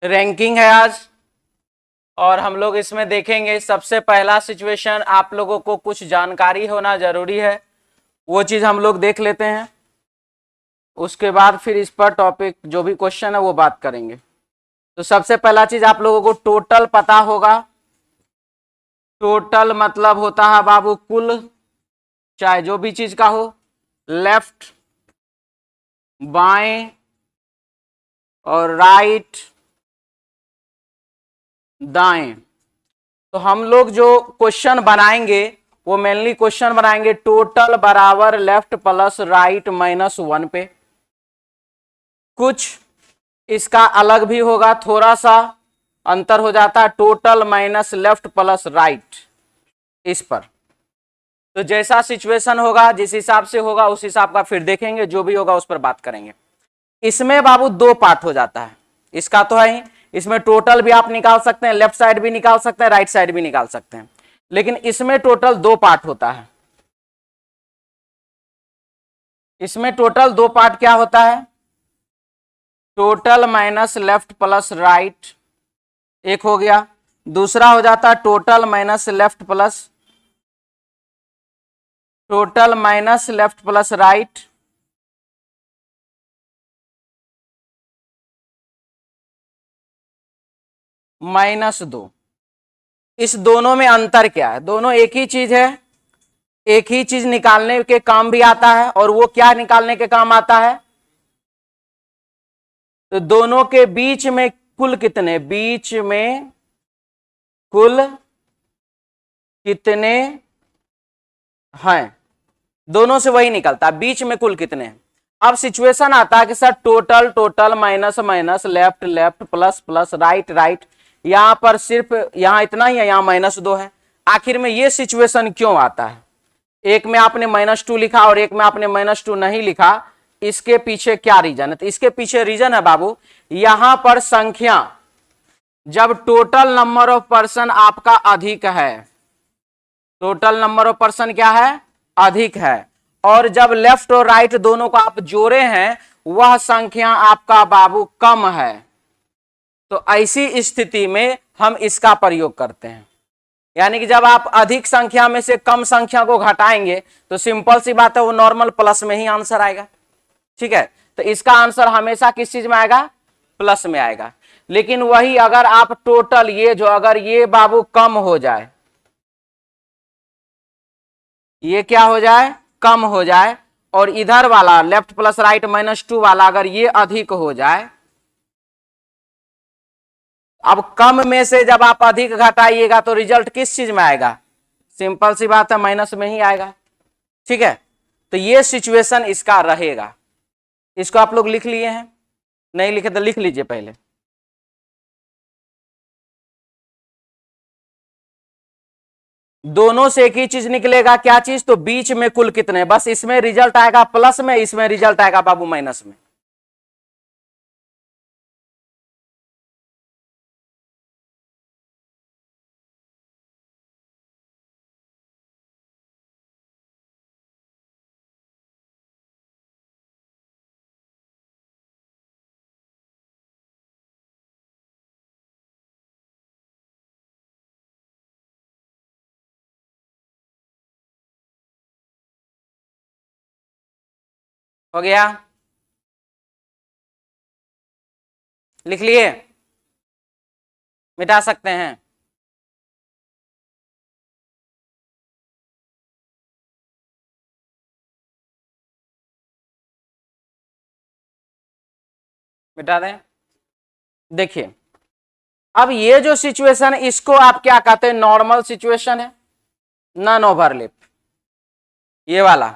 Ranking है आज और हम लोग इसमें देखेंगे। सबसे पहला सिचुएशन, आप लोगों को कुछ जानकारी होना जरूरी है, वो चीज हम लोग देख लेते हैं। उसके बाद फिर इस पर टॉपिक जो भी क्वेश्चन है वो बात करेंगे। तो सबसे पहला चीज आप लोगों को टोटल पता होगा। टोटल मतलब होता है बाबू कुल, चाहे जो भी चीज का हो, लेफ्ट, बाएं और राइट, दाएं। तो हम लोग जो क्वेश्चन बनाएंगे वो मेनली क्वेश्चन बनाएंगे टोटल बराबर लेफ्ट प्लस राइट माइनस 1 पे। कुछ इसका अलग भी होगा, थोड़ा सा अंतर हो जाता है, total minus left plus right इस पर। तो जैसा सिचुएशन होगा, जिस हिसाब से होगा उस हिसाब का फिर देखेंगे, जो भी होगा उस पर बात करेंगे। इसमें बाबू दो पार्ट हो जाता है, इसका तो है ही। इसमें टोटल भी आप निकाल सकते हैं, लेफ्ट साइड भी निकाल सकते हैं, राइट साइड भी निकाल सकते हैं, लेकिन इसमें टोटल दो पार्ट होता है। इसमें टोटल दो पार्ट क्या होता है, total minus left plus right एक हो गया, दूसरा हो जाता है total minus left plus right -2। इस दोनों में अंतर क्या है, दोनों एक ही चीज है, एक ही चीज निकालने के काम भी आता है। और वो क्या निकालने के काम आता है, तो दोनों के बीच में कुल कितने, बीच में कुल कितने हैं, दोनों से वही निकलता है, बीच में कुल कितने हैं। अब सिचुएशन आता है कि sir total total minus minus left left plus plus right right, यहां पर सिर्फ यहां इतना ही है, यहां -2 है। आखिर में ये सिचुएशन क्यों आता है, एक में आपने -2 लिखा और एक में आपने -2 नहीं लिखा, इसके पीछे क्या रीजन है। तो इसके पीछे रीजन है बाबू, यहां पर संख्या जब टोटल नंबर ऑफ पर्सन आपका अधिक है, टोटल नंबर ऑफ पर्सन क्या है, अधिक है, और जब लेफ्ट और राइट दोनों को आप जोड़े हैं वह संख्या आपका बाबू कम है, तो ऐसी स्थिति में हम इसका प्रयोग करते हैं। यानी कि जब आप अधिक संख्या में से कम संख्या को घटाएंगे तो सिंपल सी बात है वो नॉर्मल प्लस में ही आंसर आएगा। ठीक है, तो इसका आंसर हमेशा किस चीज में आएगा, प्लस में आएगा। लेकिन वही अगर आप टोटल ये जो अगर ये बाबू कम हो जाए, ये क्या हो जाए, कम हो जाए, और इधर वाला लेफ्ट प्लस राइट -2 वाला अगर ये अधिक हो जाए, अब कम में से जब आप अधिक घटाइएगा तो रिजल्ट किस चीज में आएगा, सिंपल सी बात है माइनस में ही आएगा। ठीक है, तो ये सिचुएशन इसका रहेगा। इसको आप लोग लिख लिए हैं, नहीं लिखे तो लिख लीजिए पहले। दोनों से एक ही चीज निकलेगा, क्या चीज, तो बीच में कुल कितने, बस इसमें रिजल्ट आएगा प्लस में, इसमें रिजल्ट आएगा बाबू माइनस में। हो गया, लिख लिए, मिटा सकते हैं। मिटा दें। देखिए अब ये जो सिचुएशन है इसको आप क्या कहते हैं, नॉर्मल सिचुएशन है, नन ओवरलैप, ये वाला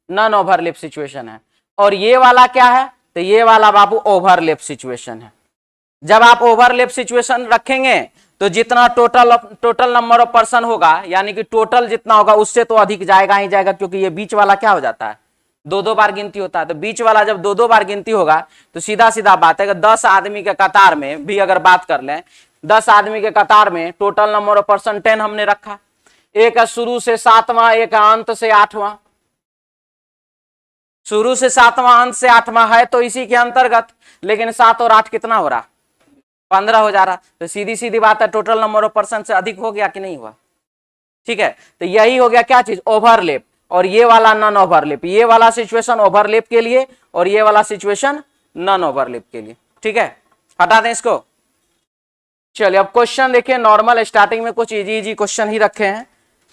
नन ओवरलैप सिचुएशन है। और ये वाला क्या है, तो ये वाला बाबू ओवरलैप सिचुएशन है। जब आप ओवरलैप सिचुएशन रखेंगे तो जितना टोटल नंबर ऑफ पर्सन होगा, यानी कि टोटल जितना होगा उससे तो अधिक जाएगा ही जाएगा, क्योंकि ये बीच वाला क्या हो जाता है, दो बार गिनती होता है। तो बीच वाला जब दो बार गिनती होगा तो सीधा सीधा बात है कि 10 आदमी के कतार में भी अगर बात कर लें, 10 आदमी के कतार में टोटल नंबर ऑफ पर्सन 10 हमने रखा, एक है शुरू से 7वां, एक है अंत से 8वां। शुरू से 7वां अंत से 8वां है तो इसी के अंतर्गत, लेकिन 7 और 8 कितना हो रहा, 15 हो जा रहा, तो सीधी सीधी बात है टोटल नंबर ऑफ पर्सन से अधिक हो गया कि नहीं हुआ। ठीक है, तो यही हो गया क्या चीज, ओवरलैप। और ये वाला नॉन ओवरलैप, ये वाला सिचुएशन ओवरलैप के लिए और ये वाला सिचुएशन नॉन ओवरलैप के लिए। ठीक है, हटा दें इसको। चलिए अब क्वेश्चन देखिए, नॉर्मल स्टार्टिंग में कुछ इजी इजी क्वेश्चन ही रखे हैं।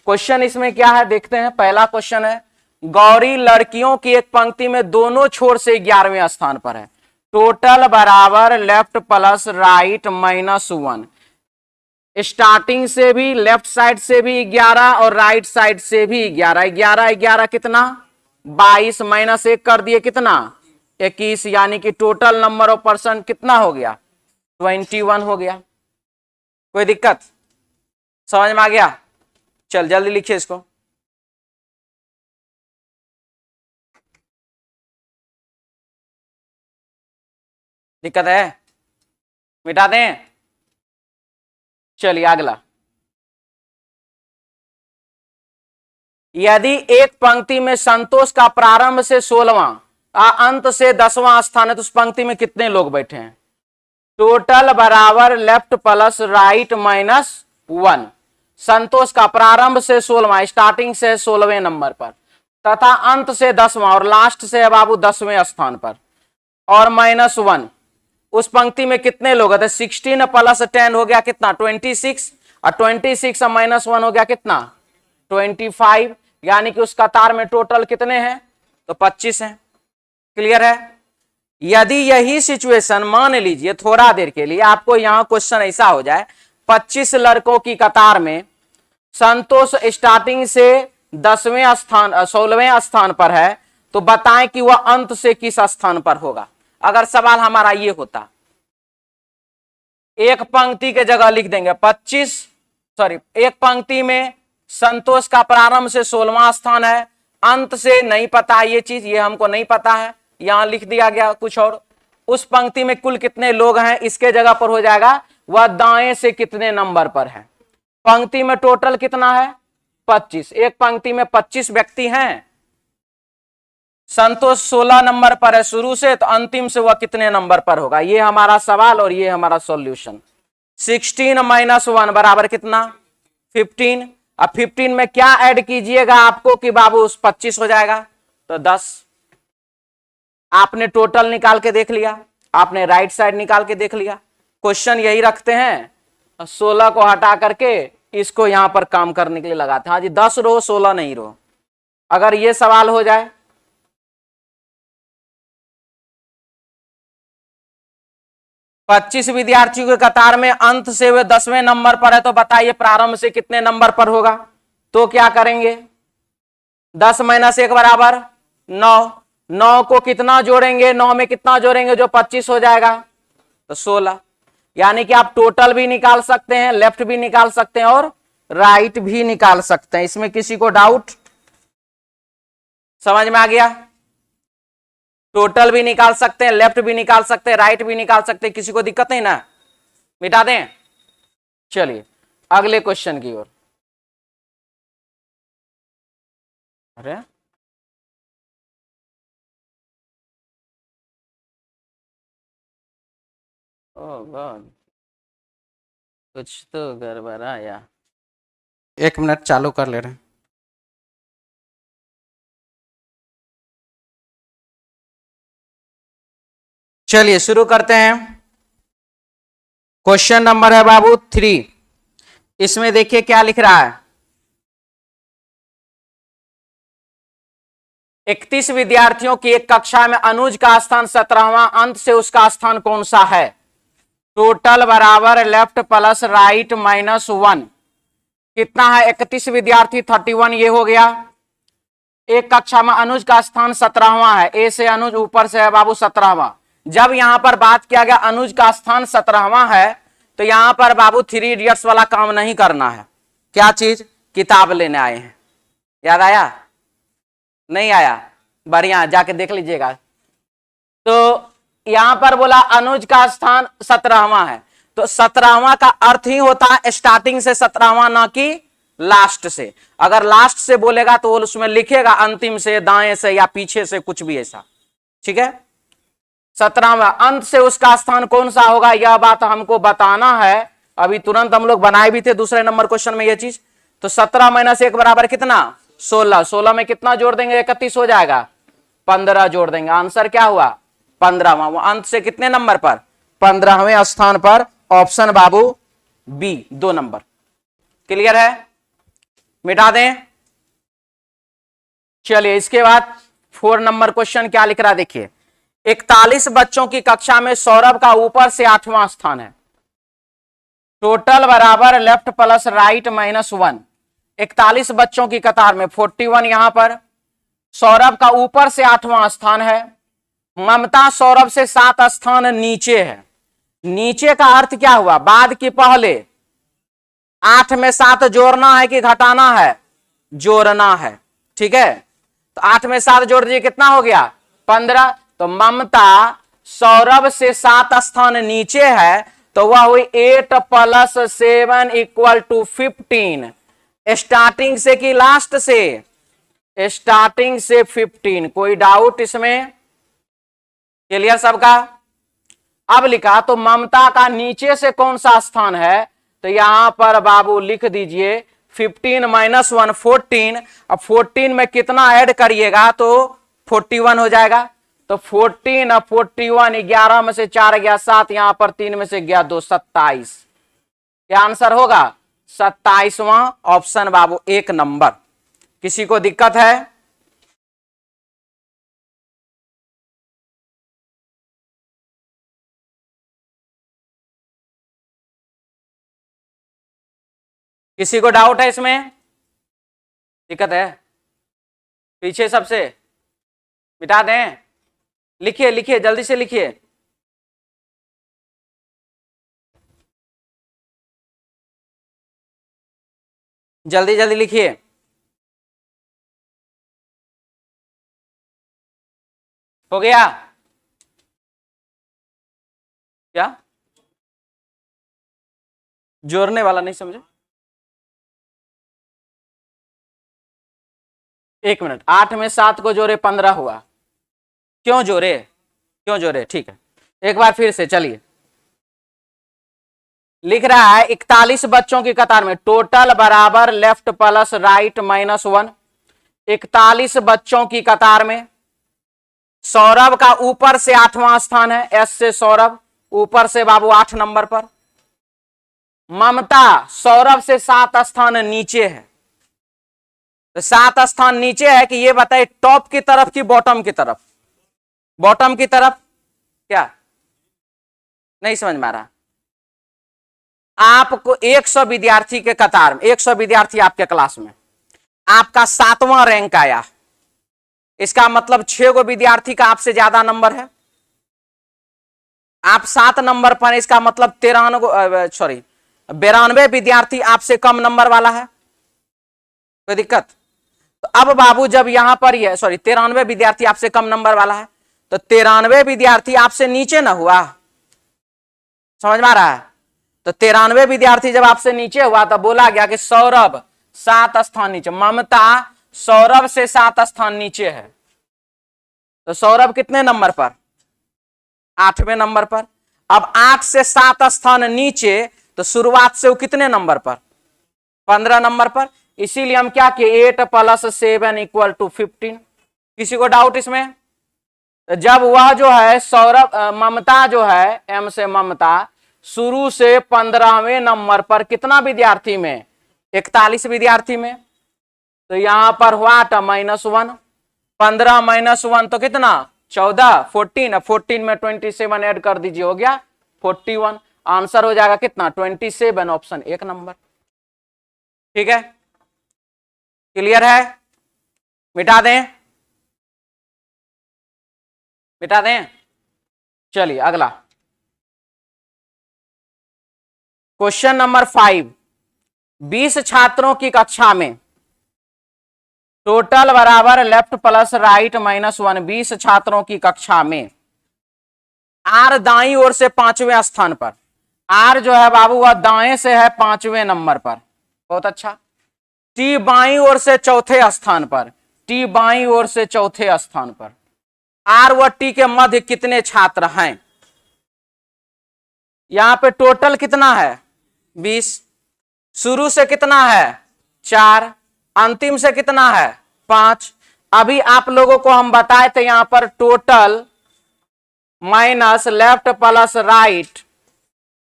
क्वेश्चन इसमें क्या है देखते हैं। पहला क्वेश्चन है, गौरी लड़कियों की एक पंक्ति में दोनों छोर से 11वें स्थान पर है, टोटल बराबर लेफ्ट प्लस राइट -1। स्टार्टिंग से भी लेफ्ट साइड से भी 11 और राइट साइड से भी 11, 11 11 कितना 22 -1 कर दिए कितना 21, यानी कि टोटल नंबर ऑफ पर्सन कितना हो गया 21 हो गया। कोई दिक्कत, समझ में आ गया? चल जल्दी लिखिए इसको। दिक्कत है, मिटा दें। चलिए अगला, यदि एक पंक्ति में संतोष का प्रारंभ से 16वां अंत से 10वां स्थान है तो उस पंक्ति में कितने लोग बैठे हैं? टोटल बराबर लेफ्ट प्लस राइट -1। संतोष का प्रारंभ से 16वां, स्टार्टिंग से 16वें नंबर पर तथा अंत से 10वां और लास्ट से है बाबू 10वें स्थान पर, और -1। उस पंक्ति में कितने लोग हैं? 16 + 10 हो गया कितना 26, और 26 और -1 हो गया कितना 25, यानी कि उस कतार में टोटल कितने हैं तो 25 हैं। क्लियर है? यदि यही सिचुएशन मान लीजिए थोड़ा देर के लिए आपको यहां क्वेश्चन ऐसा हो जाए, 25 लड़कों की कतार में संतोष स्टार्टिंग से 10वें स्थान 16वें स्थान पर है, तो बताएं कि वह अंत से किस स्थान पर होगा। अगर सवाल हमारा ये होता, एक पंक्ति के जगह लिख देंगे 25, सॉरी एक पंक्ति में संतोष का प्रारंभ से 16वां स्थान है, अंत से नहीं पता ये चीज, ये हमको नहीं पता है, यहां लिख दिया गया कुछ और। उस पंक्ति में कुल कितने लोग हैं इसके जगह पर हो जाएगा वह दाएं से कितने नंबर पर है। पंक्ति में टोटल कितना है 25, एक पंक्ति में 25 व्यक्ति हैं, संतोष 16 नंबर पर है शुरू से, तो अंतिम से वह कितने नंबर पर होगा। ये हमारा सवाल और ये हमारा सॉल्यूशन। 16 -1 बराबर कितना 15। अब 15 में क्या ऐड कीजिएगा आपको कि बाबू उस 25 हो जाएगा तो 10। आपने टोटल निकाल के देख लिया, आपने राइट साइड निकाल के देख लिया। क्वेश्चन यही रखते हैं, 16 को हटा करके इसको यहां पर काम करने के लिए लगाते हैं। हाँ जी 10 रो 16 नहीं रो। अगर ये सवाल हो जाए 25 विद्यार्थियों के कतार में अंत से वे 10वें नंबर पर है, तो बताइए प्रारंभ से कितने नंबर पर होगा। तो क्या करेंगे 10 - 1 बराबर 9, 9 को कितना जोड़ेंगे, 9 में कितना जोड़ेंगे जो 25 हो जाएगा तो 16। यानी कि आप टोटल भी निकाल सकते हैं, लेफ्ट भी निकाल सकते हैं और राइट भी निकाल सकते हैं। इसमें किसी को डाउट, समझ में आ गया? टोटल भी निकाल सकते हैं, लेफ्ट भी निकाल सकते हैं, राइट भी निकाल सकते हैं, किसी को दिक्कत नहीं ना, मिटा दें। चलिए अगले क्वेश्चन की ओर। अरे ओह गॉड, कुछ तो गड़बड़ाया। 1 मिनट चालू कर ले रहे हैं। चलिए शुरू करते हैं। क्वेश्चन नंबर है बाबू 3। इसमें देखिए क्या लिख रहा है, 31 विद्यार्थियों की एक कक्षा में अनुज का स्थान 17वां, अंत से उसका स्थान कौन सा है। टोटल बराबर लेफ्ट प्लस राइट -1। कितना है 31 विद्यार्थी 31, ये हो गया। एक कक्षा में अनुज का स्थान 17वां है, ए से अनुज ऊपर से है बाबू 17वां। जब यहां पर बात किया गया अनुज का स्थान 17वां है, तो यहां पर बाबू 3 इडियट्स वाला काम नहीं करना है। क्या चीज, किताब लेने आए हैं। याद आया नहीं आया? बढ़िया, जाके देख लीजिएगा। तो यहां पर बोला अनुज का स्थान 17वां है, तो 17वां का अर्थ ही होता है स्टार्टिंग से 17वां, ना कि लास्ट से। अगर लास्ट से बोलेगा तो वो उसमें लिखेगा अंतिम से, दाएं से या पीछे से, कुछ भी ऐसा। ठीक है, 17वां अंत से उसका स्थान कौन सा होगा, यह बात हमको बताना है। अभी तुरंत हम लोग बनाए भी थे दूसरे नंबर क्वेश्चन में ये चीज। तो 17 माइनस 1 बराबर कितना, 16। 16 में कितना जोड़ देंगे, 31 हो जाएगा, 15 जोड़ देंगे, आंसर क्या हुआ 15वां। अंत से कितने नंबर पर, 15वें स्थान पर, ऑप्शन बाबू बी 2 नंबर। क्लियर है, मिटा दें। चलिए इसके बाद 4 नंबर क्वेश्चन क्या लिख रहा है देखिए। 41 बच्चों की कक्षा में सौरभ का ऊपर से 8वां स्थान है, टोटल बराबर लेफ्ट प्लस राइट माइनस 1। 41 बच्चों की कतार में 41 यहां पर, सौरभ का ऊपर से 8वां स्थान है, ममता सौरभ से 7 स्थान नीचे है। नीचे का अर्थ क्या हुआ, बाद की पहले 8 में 7 जोड़ना है कि घटाना है, जोड़ना है, ठीक है। तो 8 में 7 जोड़ दीजिए, कितना हो गया 15। तो ममता सौरभ से 7 स्थान नीचे है, तो वह हुई 8 प्लस 7 इक्वल टू 15। स्टार्टिंग से कि लास्ट से, स्टार्टिंग से 15। कोई डाउट इसमें, क्लियर सबका। अब लिखा तो ममता का नीचे से कौन सा स्थान है, तो यहां पर बाबू लिख दीजिए 15 माइनस 1 14। अब 14 में कितना ऐड करिएगा तो 41 हो जाएगा। तो 14 अब 41, 11 में से 4 गया 7, यहां पर 3 में से गया 2, 27। क्या आंसर होगा 27वां, ऑप्शन बाबू 1 नंबर। किसी को दिक्कत है, किसी को डाउट है इसमें, दिक्कत है, पीछे सबसे मिटा दें। लिखिए लिखिए जल्दी से लिखिए, जल्दी जल्दी लिखिए। हो गया क्या, जोड़ने वाला नहीं समझे, 1 मिनट। 8 में 7 को जोड़े 15 हुआ, क्यों जोड़े, क्यों जोड़े, ठीक है एक बार फिर से चलिए। लिख रहा है 41 बच्चों की कतार में टोटल बराबर लेफ्ट प्लस राइट माइनस 1। 41 बच्चों की कतार में सौरभ का ऊपर से 8वां स्थान है, एस से सौरभ ऊपर से बाबू 8 नंबर पर, ममता सौरभ से 7 स्थान नीचे है। तो 7 स्थान नीचे है कि ये बताए टॉप की तरफ की बॉटम की तरफ, बॉटम की तरफ, क्या नहीं समझ में आ रहा। आपको 100 विद्यार्थी के कतार में, 100 विद्यार्थी आपके क्लास में, आपका 7वां रैंक आया, इसका मतलब 6 गो विद्यार्थी का आपसे ज्यादा नंबर है, आप 7 नंबर पर, इसका मतलब 92 विद्यार्थी आपसे कम नंबर वाला है, कोई दिक्कत। तो अब बाबू जब यहां पर ये 93 विद्यार्थी आपसे कम नंबर वाला है, तो 93 विद्यार्थी आपसे नीचे ना हुआ, समझ में आ रहा है। तो 93 विद्यार्थी जब आपसे नीचे हुआ तो बोला गया कि सौरभ 7 स्थान नीचे, ममता सौरभ से 7 स्थान नीचे है। तो सौरभ कितने नंबर पर, 8वें नंबर पर। अब 8 से 7 स्थान नीचे, तो शुरुआत से वो कितने नंबर पर, 15 नंबर पर। इसीलिए हम क्या किए 8 प्लस 7 इक्वल टू 15। किसी को डाउट इसमें। जब वह जो है सौरभ ममता जो है, एम से ममता शुरू से 15वें नंबर पर कितना विद्यार्थी में, 41 विद्यार्थी में, तो यहां पर हुआ -1, 15 माइनस 1 तो कितना 14, 14, 14 में 27 ऐड कर दीजिए, हो गया 41। आंसर हो जाएगा कितना 27, ऑप्शन 1 नंबर। ठीक है, क्लियर है, मिटा दें, मिटा दें। चलिए अगला क्वेश्चन नंबर 5। 20 छात्रों की कक्षा में टोटल बराबर लेफ्ट प्लस राइट माइनस 1। 20 छात्रों की कक्षा में आर दाईं ओर से 5वें स्थान पर, आर जो है बाबू वह दाएं से है 5वें नंबर पर, बहुत अच्छा। टी बाईं ओर से चौथे स्थान पर, टी बाईं ओर से चौथे स्थान पर। आर व टी के मध्य कितने छात्र हैं। यहां पे टोटल कितना है 20, शुरू से कितना है 4, अंतिम से कितना है 5। अभी आप लोगों को हम बताए थे यहां पर total minus left plus right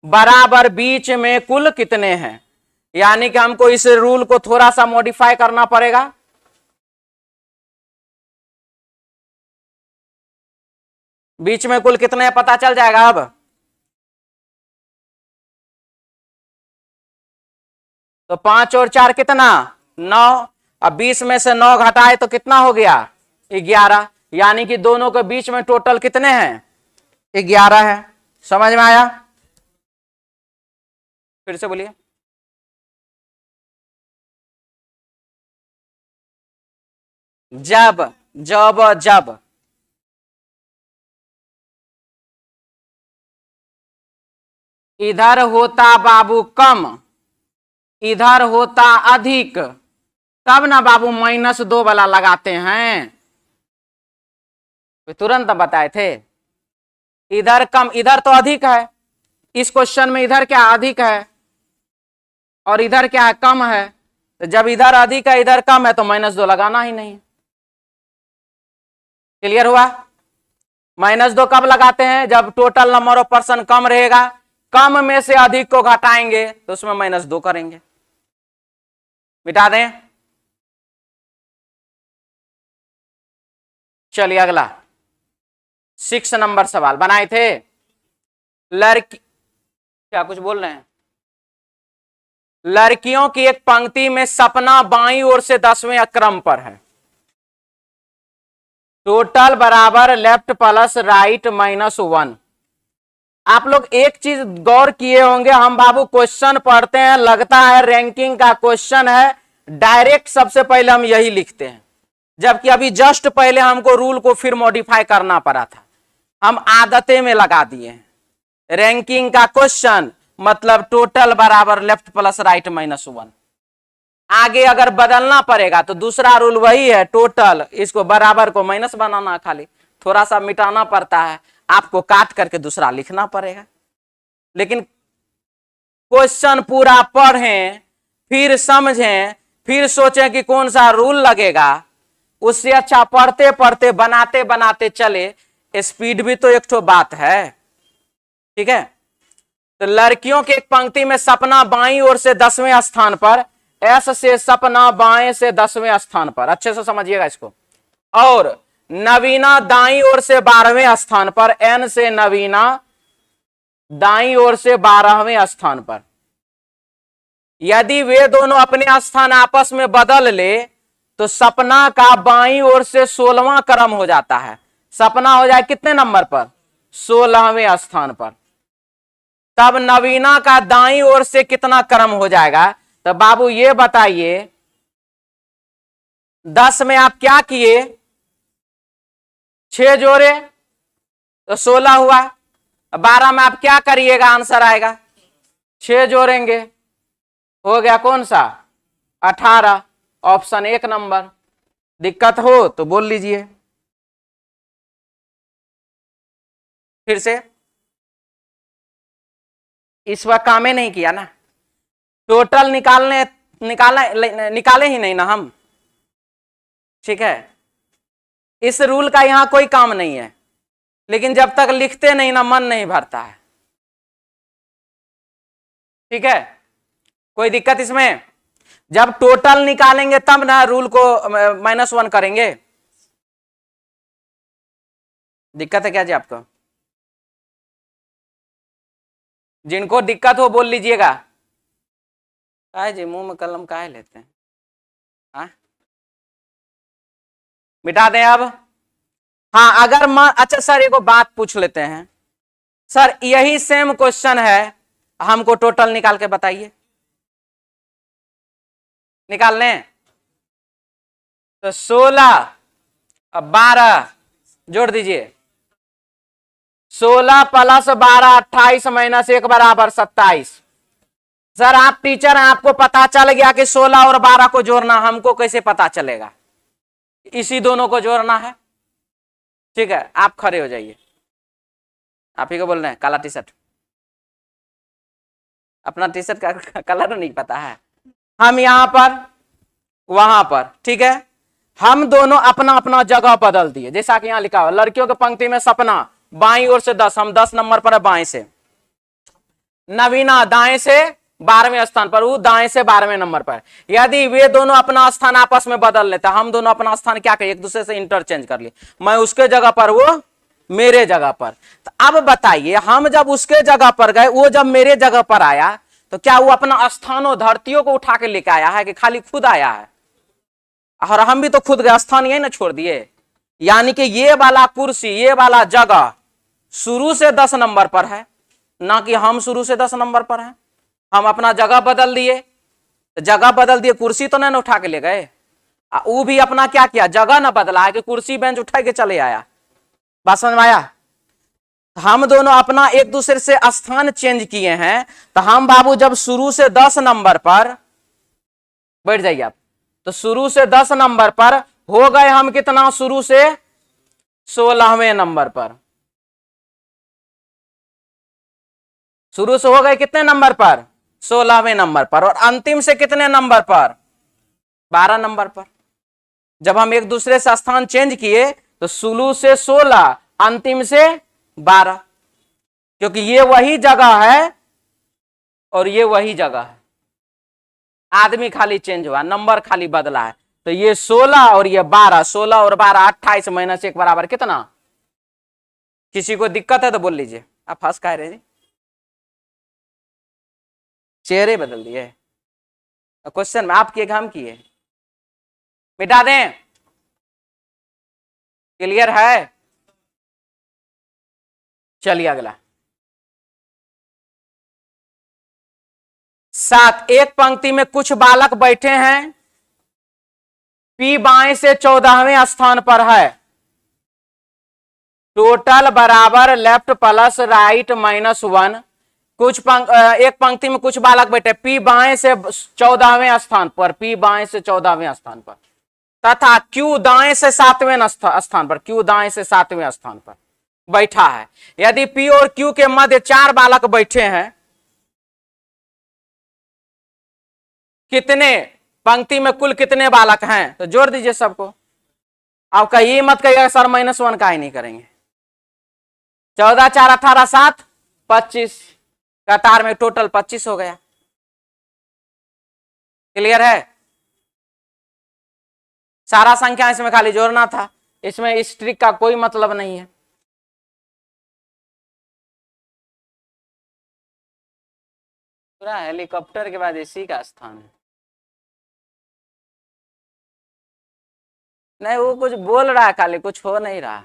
बराबर बीच में कुल कितने हैं। यानी कि हमको इस रूल को थोड़ा सा मॉडिफाई करना पड़ेगा। बीच में कुल कितने पता चल जाएगा। अब तो 5 और 4 कितना 9। अब 20 में से 9 घटाए तो कितना हो गया 11। यानी कि दोनों के बीच में टोटल कितने हैं 11 है। समझ में आया। फिर से बोलिए। जब जब जब इधर होता बाबू कम, इधर होता अधिक, तब ना बाबू -2 वाला लगाते हैं। तुरंत बताए थे। इधर कम इधर तो अधिक है। इस क्वेश्चन में इधर क्या अधिक है और इधर क्या है कम है। तो जब इधर अधिक है इधर कम है तो -2 लगाना ही नहीं। क्लियर हुआ। -2 कब लगाते हैं जब टोटल नंबर ऑफ पर्सन कम रहेगा। कम में से अधिक को घटाएंगे तो उसमें -2 करेंगे। मिटा दें। चलिए अगला 6 नंबर सवाल बनाए थे। लड़की क्या कुछ बोल रहे हैं। लड़कियों की एक पंक्ति में सपना बाईं ओर से 10वें क्रम पर है। टोटल बराबर लेफ्ट प्लस राइट -1। आप लोग एक चीज गौर किए होंगे, हम बाबू क्वेश्चन पढ़ते हैं लगता है रैंकिंग का क्वेश्चन है, डायरेक्ट सबसे पहले हम यही लिखते हैं। जबकि अभी जस्ट पहले हमको रूल को फिर मॉडिफाई करना पड़ा था। हम आदतें में लगा दिए हैं। रैंकिंग का क्वेश्चन मतलब टोटल बराबर लेफ्ट प्लस राइट -1। आगे अगर बदलना पड़ेगा तो दूसरा रूल वही है, टोटल इसको बराबर को माइनस बनाना, खाली थोड़ा सा मिटाना पड़ता है, आपको काट करके दूसरा लिखना पड़ेगा। लेकिन क्वेश्चन पूरा पढ़ें फिर समझें फिर सोचें कि कौन सा रूल लगेगा, उससे अच्छा पढ़ते पढ़ते बनाते बनाते चले। स्पीड भी तो एक तो बात है। ठीक है। तो लड़कियों की एक पंक्ति में सपना बाईं ओर से 10वें स्थान पर, एस से सपना बाएं से 10वें स्थान पर, अच्छे से समझिएगा इसको। और नवीना दाईं ओर से 12वें स्थान पर, एन से नवीना दाईं ओर से 12वें स्थान पर। यदि वे दोनों अपने स्थान आपस में बदल ले तो सपना का बाईं ओर से 16वां क्रम हो जाता है। सपना हो जाए कितने नंबर पर 16वें स्थान पर। तब नवीना का दाईं ओर से कितना क्रम हो जाएगा। तो बाबू ये बताइए 10 में आप क्या किए 6 जोड़े तो 16 हुआ। 12 में आप क्या करिएगा आंसर आएगा 6 जोड़ेंगे, हो गया कौन सा 18। Option 1 number. दिक्कत हो तो बोल लीजिए। फिर से इस वक्त कामे नहीं किया ना, टोटल निकाले ही नहीं ना हम। ठीक है। इस रूल का यहां कोई काम नहीं है, लेकिन जब तक लिखते नहीं ना मन नहीं भरता है। ठीक है। कोई दिक्कत इसमें। जब टोटल निकालेंगे तब ना रूल को -1 करेंगे। दिक्कत है क्या जी आपको। जिनको दिक्कत हो बोल लीजिएगा। काहे जी मुंह में कलम काहे लेते हैं। हाँ मिटा दें अब। हाँ अगर अच्छा सर एक बात पूछ लेते हैं सर, यही सेम क्वेश्चन है, हमको टोटल निकाल के बताइए। निकाल लें तो 16 अब 12 जोड़ दीजिए। 16 प्लस 12 28 -1 बराबर 27। सर आप टीचर हैं, आपको पता चल गया कि 16 और 12 को जोड़ना, हमको कैसे पता चलेगा। इसी दोनों को जोड़ना है। ठीक है, आप खड़े हो जाइए। आप ही को बोल रहे हैं काला टी शर्ट, अपना टी शर्ट का कलर नहीं पता है। हम यहाँ पर वहां पर, ठीक है, हम दोनों अपना अपना जगह बदल दिए। जैसा कि यहाँ लिखा हुआ, लड़कियों की पंक्ति में सपना बाईं ओर से 10, हम 10 नंबर पर है बाएं से। नवीना दाएं से 12वें स्थान पर, वो दाएं से 12वें नंबर पर। यदि वे दोनों अपना स्थान आपस में बदल लेते, हम दोनों अपना स्थान क्या करें, एक दूसरे से इंटरचेंज कर लिए, मैं उसके जगह पर, वो मेरे जगह पर। तो अब बताइए, हम जब उसके जगह पर गए, वो जब मेरे जगह पर आया, तो क्या वो अपना स्थानों धरतियों को उठा के लेके आया है कि खाली खुद आया है? और हम भी तो खुद गए, स्थान यही ना छोड़ दिए। यानी कि ये वाला कुर्सी, ये वाला जगह शुरू से 10 नंबर पर है, ना कि हम शुरू से 10 नंबर पर हैं। हम अपना जगह बदल दिए, तो जगह बदल दिए, कुर्सी तो नहीं उठा के ले गए। वो भी अपना क्या किया, जगह ना बदला है कि कुर्सी बेंच उठा के चले आया। बात समझ में आया? हम दोनों अपना एक दूसरे से स्थान चेंज किए हैं। तो हम बाबू जब शुरू से 10 नंबर पर, बैठ जाइए आप, तो शुरू से 10 नंबर पर हो गए हम कितना, शुरू से 16वें नंबर पर। शुरू से हो गए कितने नंबर पर, 16वें नंबर पर। और अंतिम से कितने नंबर पर, 12 नंबर पर। जब हम एक दूसरे से स्थान चेंज किए, तो शुरू से 16, अंतिम से 12, क्योंकि ये वही जगह है और ये वही जगह है। आदमी खाली चेंज हुआ, नंबर खाली बदला है। तो ये 16 और ये 12, 16 और 12 28 माइनस 1 बराबर कितना? किसी को दिक्कत है तो बोल लीजिए। आप फंस कह रहे हैं, चेहरे बदल दिए। क्वेश्चन में आप किए हम किए, मिटा दें। क्लियर है? चलिए अगला 7, एक पंक्ति में कुछ बालक बैठे हैं, पी बाएं से 14वें स्थान पर है। टोटल बराबर लेफ्ट प्लस राइट -1। एक पंक्ति में कुछ बालक बैठे, पी बाएं से 14वें स्थान पर, पी बाएं से 14वें स्थान पर, तथा क्यू दाएं से 7वें स्थान पर, क्यू दाएं से 7वें स्थान पर बैठा है। यदि पी और क्यू के मध्य 4 बालक बैठे हैं, कितने पंक्ति में कुल कितने बालक हैं? तो जोड़ दीजिए सबको। आपका ये मत कहिएगा सर -1 का ही नहीं करेंगे। 14 4 18 7 25, कतार में टोटल 25 हो गया। क्लियर है? सारा संख्या इसमें खाली जोड़ना था, इसमें इस ट्रिक का कोई मतलब नहीं है। पूरा हेलीकॉप्टर के बाद इसी का स्थान है। नहीं, वो कुछ बोल रहा है, खाली कुछ हो नहीं रहा।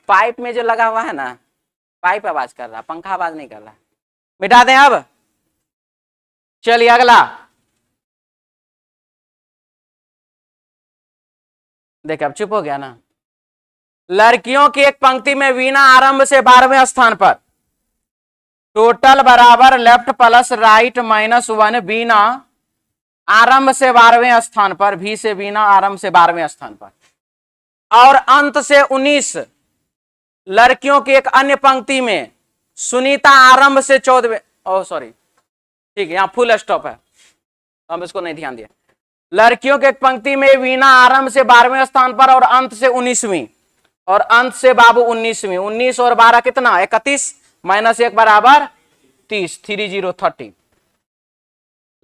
पाइप में जो लगा हुआ है ना, पाइप आवाज कर रहा, पंखा आवाज नहीं कर रहा। मिटा दें अब। चलिए अगला देख, अब चुप हो गया ना। लड़कियों की एक पंक्ति में वीणा आरंभ से 12वें स्थान पर, टोटल बराबर लेफ्ट प्लस राइट -1। वीणा आरंभ से 12वें स्थान पर, भी से वीणा आरंभ से 12वें स्थान पर, और अंत से 19। लड़कियों की एक अन्य पंक्ति में सुनीता आरंभ से 14वें, ओह सॉरी, ठीक है, यहां फुल स्टॉप है, हम इसको नहीं ध्यान दिया। लड़कियों के एक पंक्ति में वीणा आरंभ से 12वें स्थान पर और अंत से 19वीं, और अंत से बाबू 19वीं। 19 और 12 कितना? 31 माइनस 1 बराबर 30, 30।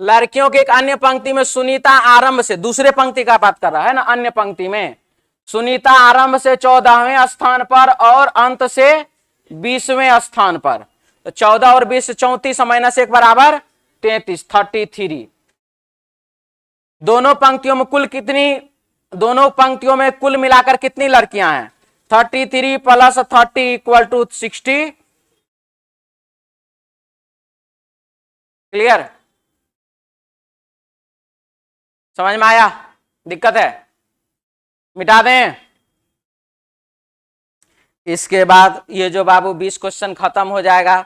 लड़कियों के एक अन्य पंक्ति में सुनीता आरंभ से, दूसरे पंक्ति का बात कर रहा है ना, अन्य पंक्ति में सुनीता आरंभ से 14वें स्थान पर और अंत से 20वें स्थान पर। तो 14 और 20 34 माइनस 1 बराबर 33, 33। दोनों पंक्तियों में कुल कितनी, दोनों पंक्तियों में कुल मिलाकर कितनी लड़कियां हैं? 33 प्लस 30 इक्वल टू 60। क्लियर? समझ में आया? दिक्कत है? मिटा दें। इसके बाद ये जो बाबू 20 क्वेश्चन खत्म हो जाएगा।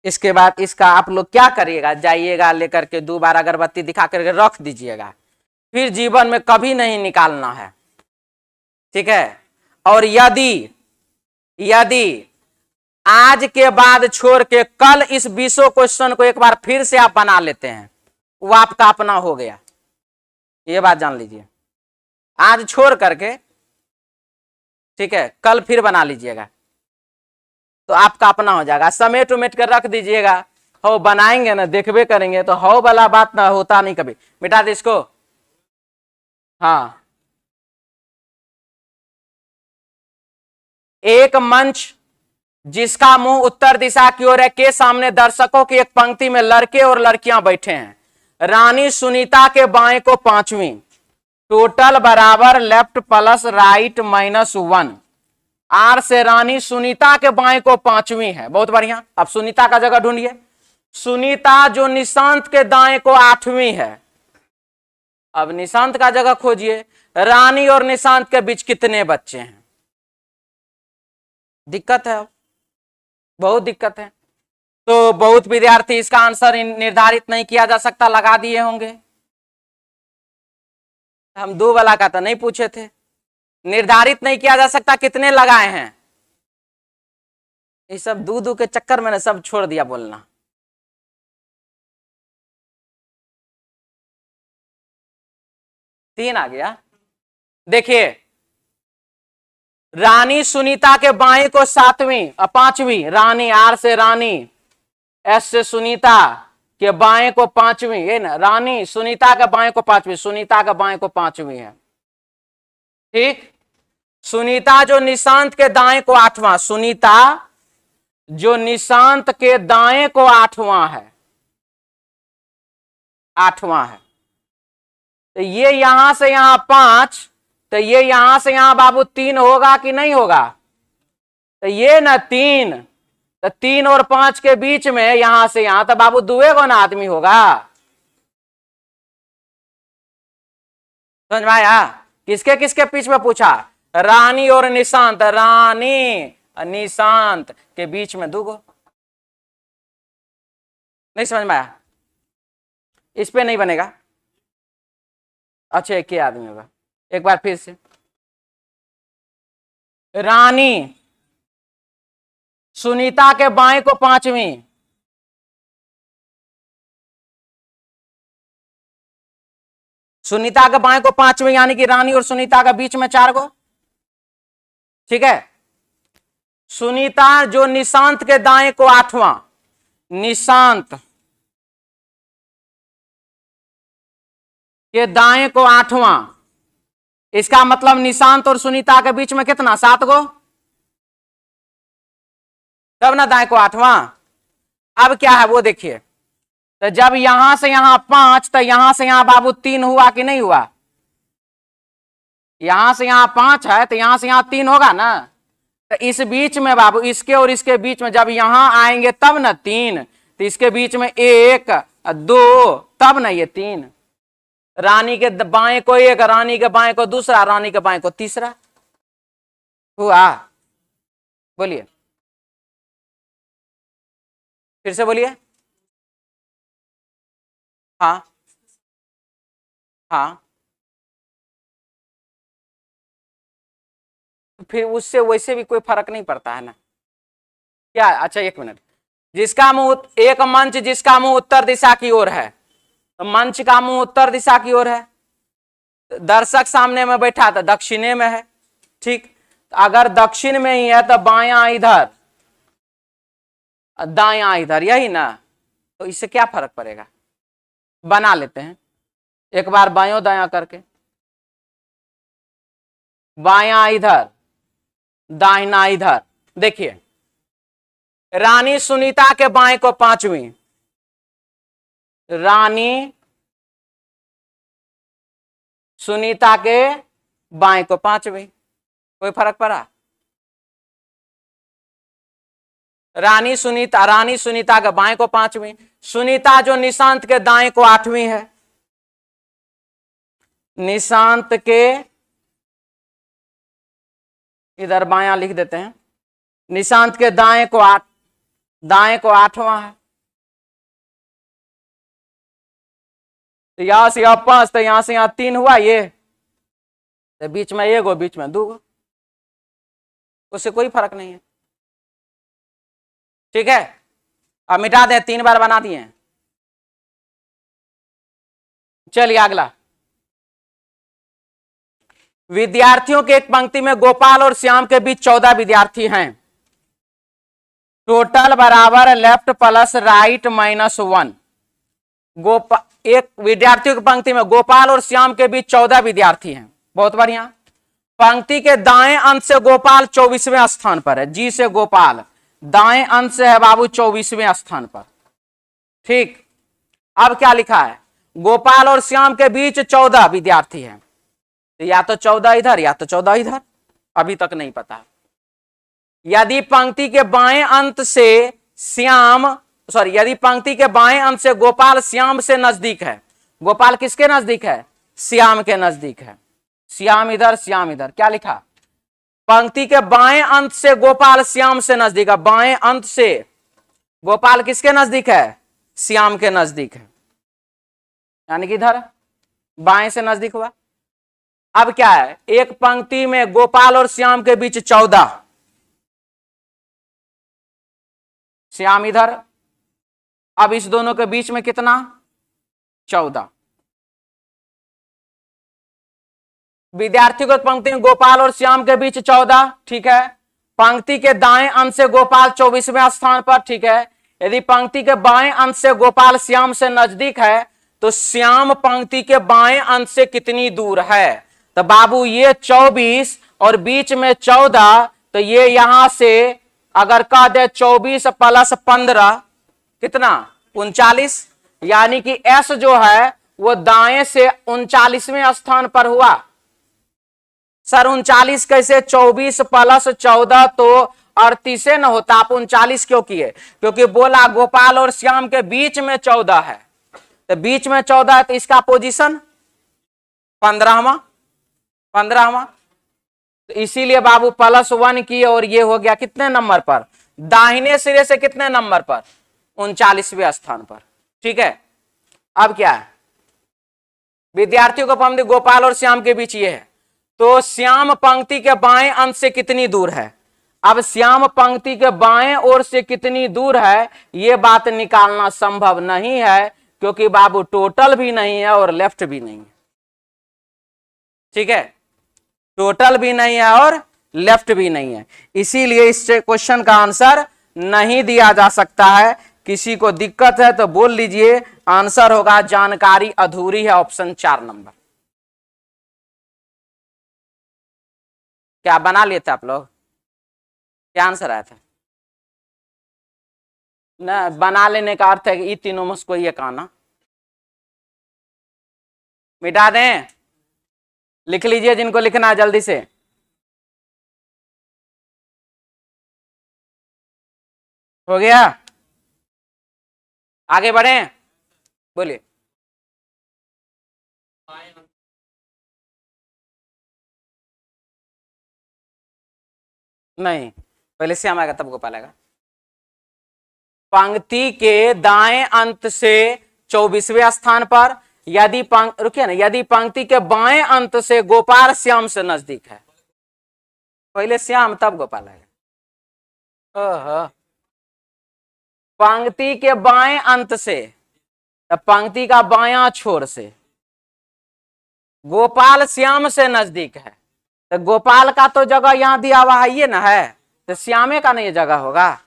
इसके बाद इसका आप लोग क्या करिएगा, जाइएगा लेकर के 2 बार अगरबत्ती दिखा करके रख दीजिएगा, फिर जीवन में कभी नहीं निकालना है। ठीक है। और यदि आज के बाद छोड़ के कल इस 20 क्वेश्चन को एक बार फिर से आप बना लेते हैं, वो आपका अपना हो गया, ये बात जान लीजिए। आज छोड़ करके, ठीक है, कल फिर बना लीजिएगा तो आपका अपना हो जाएगा। समेट उमेट कर रख दीजिएगा, हो बनाएंगे ना, देखबे करेंगे तो हो वाला बात ना होता नहीं कभी। मिटा दे इसको। हाँ, एक मंच जिसका मुंह उत्तर दिशा की ओर है के सामने दर्शकों की एक पंक्ति में लड़के और लड़कियां बैठे हैं। रानी सुनीता के बाएं को 5वीं, टोटल बराबर लेफ्ट प्लस राइट -1। आर से रानी सुनीता के बाएं को 5वीं है। बहुत बढ़िया। अब सुनीता का जगह ढूंढिए। सुनीता जो निशांत के दाएं को 8वीं है। अब निशांत का जगह खोजिए। रानी और निशांत के बीच कितने बच्चे हैं? दिक्कत है, बहुत दिक्कत है। तो बहुत विद्यार्थी इसका आंसर निर्धारित नहीं किया जा सकता लगा दिए होंगे। हम 2 वाला का तो नहीं पूछे थे। निर्धारित नहीं किया जा सकता कितने लगाए हैं? ये सब दू के चक्कर मैंने सब छोड़ दिया बोलना। तीन आ गया। देखिए, रानी सुनीता के बाएं को 7वीं 5वीं, रानी आर से रानी, एस से सुनीता के बाएं को 5वीं, ये ना, रानी सुनीता के बाएं को 5वीं, सुनीता के बाएं को 5वीं है। ठीक। सुनीता जो निशांत के दाएं को 8वां, सुनीता जो निशांत के दाएं को 8वां है, 8वां है। तो ये यहां से यहां 5, तो ये यहां से यहां बाबू 3 होगा कि नहीं होगा? तो ये ना 3, तो 3 और 5 के बीच में यहां से यहां तो बाबू 2 को ना आदमी होगा। समझ में आया? किसके किसके बीच में पूछा? रानी और निशांत, रानी निशांत के बीच में 2 गो। नहीं समझ में आया? इस पे नहीं बनेगा। अच्छा, एक ही आदमी होगा। एक बार फिर से, रानी सुनीता के बाएं को 5वीं, सुनीता के बाएं को 5वीं, यानी कि रानी और सुनीता के बीच में 4 गो। ठीक है। सुनीता जो निशांत के दाएं को 8वां, निशांत के दाएं को 8वां, इसका मतलब निशांत और सुनीता के बीच में कितना? 7 गो। तब ना दाएं को 8वां। अब क्या है वो देखिए। तो जब यहां से यहां 5, तो यहां से यहां बाबू 3 हुआ कि नहीं हुआ? यहां से यहां 5 है तो यहां से यहां 3 होगा ना। तो इस बीच में बाबू, इसके और इसके बीच में जब यहां आएंगे तब ना 3, तो इसके बीच में 1 2, तब ना ये 3। रानी के बाएं को 1, रानी के बाएं को दूसरा, रानी के बाएं को तीसरा हुआ। बोलिए, फिर से बोलिए। हाँ हाँ, फिर उससे वैसे भी कोई फर्क नहीं पड़ता है ना क्या? अच्छा, 1 मिनट। जिसका मुंह, एक मंच जिसका मुंह उत्तर दिशा की ओर है, तो मंच का मुंह उत्तर दिशा की ओर है, दर्शक सामने में बैठा तो दक्षिणे में है। ठीक। अगर दक्षिण में ही है तो बायां इधर, दायां इधर, यही ना। तो इससे क्या फर्क पड़ेगा? बना लेते हैं एक बार बायों दायां करके। बायां इधर, दाहिना इधर। देखिए, रानी सुनीता के बाएं को 5वीं, रानी सुनीता के बाएं को 5वीं। कोई फर्क पड़ा? रानी सुनीता के बाएं को 5वीं। सुनीता जो निशांत के दाएं को 8वीं है, निशांत के इधर बायां लिख देते हैं, निशांत के दाएं को 8वां है। तो यहां से यहां 5, तो यहां से यहां 3 हुआ, ये तो बीच में 1 गो, बीच में 2 गो। उससे कोई फर्क नहीं है। ठीक है, अब मिटा दें, 3 बार बना दिए। चलिए अगला, विद्यार्थियों के एक पंक्ति में गोपाल और श्याम के बीच 14 विद्यार्थी हैं। टोटल बराबर लेफ्ट प्लस राइट माइनस 1। एक विद्यार्थियों की पंक्ति में गोपाल और श्याम के बीच 14 विद्यार्थी हैं। बहुत बढ़िया। पंक्ति के दाएं अंत से गोपाल 24वें स्थान पर है। जी से गोपाल दाएं अंत से है बाबू 24वें स्थान पर। ठीक, अब क्या लिखा है, गोपाल और श्याम के बीच 14 विद्यार्थी हैं। तो या तो 14 इधर या तो 14 इधर, अभी तक नहीं पता। यदि पंक्ति के बाएं अंत से यदि पंक्ति के बाएं अंत से गोपाल श्याम से नजदीक है, गोपाल किसके नजदीक है, श्याम के नजदीक है। श्याम इधर श्याम इधर, क्या लिखा, पंक्ति के बाएं अंत से गोपाल श्याम से नजदीक है। बाएं अंत से गोपाल किसके नजदीक है, श्याम के नजदीक है, यानी कि इधर बाएं से नजदीक हुआ। अब क्या है, एक पंक्ति में गोपाल और श्याम के बीच 14, श्याम इधर, अब इस दोनों के बीच में कितना, 14। विद्यार्थियों की पंक्ति में गोपाल और श्याम के बीच 14, ठीक है। पंक्ति के दाएं अंत से गोपाल 24वें स्थान पर, ठीक है। यदि पंक्ति के बाएं अंत से गोपाल श्याम से नजदीक है तो श्याम पंक्ति के बाएं अंत से कितनी दूर है। तो बाबू ये 24 और बीच में 14, तो ये यहां से अगर कह दे 24 प्लस 15 कितना, 39, यानी कि एस जो है वो दाएं से 39वें स्थान पर हुआ। सर 39 कैसे, 24 प्लस 14 तो 38 न होता, आप 39 क्यों किए, क्योंकि बोला गोपाल और श्याम के बीच में 14 है, तो बीच में 14 है तो इसका पोजीशन 15वां, तो इसीलिए बाबू +1 किए और ये हो गया कितने नंबर पर, दाहिने सिरे से कितने नंबर पर, 39वें स्थान पर। ठीक है, अब क्या है, विद्यार्थियों का पंक्ति गोपाल और श्याम के बीच ये है, तो श्याम पंक्ति के बाएं अंत से कितनी दूर है। अब श्याम पंक्ति के बाएं ओर से कितनी दूर है, यह बात निकालना संभव नहीं है, क्योंकि बाबू टोटल भी नहीं है और लेफ्ट भी नहीं है। ठीक है, टोटल भी नहीं है और लेफ्ट भी नहीं है, इसीलिए इस क्वेश्चन का आंसर नहीं दिया जा सकता है। किसी को दिक्कत है तो बोल लीजिए, आंसर होगा जानकारी अधूरी है, ऑप्शन 4 नंबर। क्या बना लिए थे आप लोग, क्या आंसर आया था ना, बना लेने का अर्थ है कि तीनों में से कोई एक आना। मिटा दें, लिख लीजिए जिनको लिखना है जल्दी से। हो गया, आगे बढ़े, बोलिए। नहीं, पहले श्याम आएगा तब गोपाल आएगा। पंक्ति के दाएं अंत से 24वें स्थान पर, यदि रुकिए ना, यदि पंक्ति के बाएं अंत से गोपाल श्याम से नजदीक है, पहले श्याम तब गोपाल आएगा। पंक्ति के बाएं अंत से, पंक्ति का बायां छोर से गोपाल श्याम से नजदीक है, तो गोपाल का तो जगह यहां दिया हुआ है ये ना है, तो श्यामे का नहीं जगह होगा।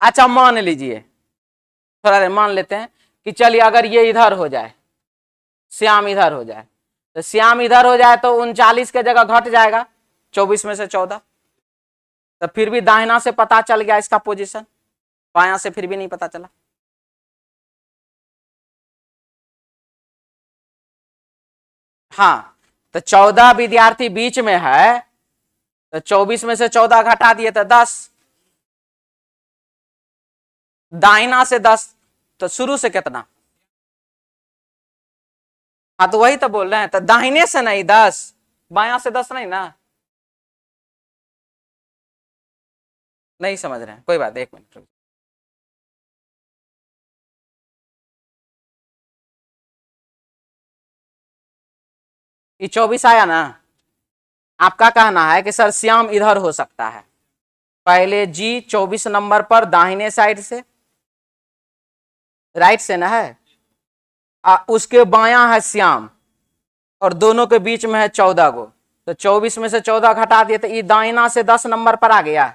अच्छा मान लीजिए, थोड़ा देर मान लेते हैं कि चलिए अगर ये इधर हो जाए, श्याम इधर हो जाए, तो श्याम इधर हो जाए तो 39 के जगह घट जाएगा 24 में से 14, तो फिर भी दाहिना से पता चल गया इसका पोजीशन, बायां से फिर भी नहीं पता चला। हाँ, तो 14 विद्यार्थी बीच में है, तो 24 में से 14 घटा दिए तो 10, दाहिना से 10, तो शुरू से कितना, हाँ तो वही तो बोल रहे हैं, तो दाहिने से नहीं 10, बायां से 10 नहीं ना, नहीं समझ रहे हैं, कोई बात, 1 मिनट। ये 24 आया ना, आपका कहना है कि सर श्याम इधर हो सकता है, पहले जी 24 नंबर पर दाहिने साइड से, राइट से ना है, उसके बायां है श्याम और दोनों के बीच में है 14 गो, तो 24 में से 14 घटा दिए तो ये दाहिना से 10 नंबर पर आ गया।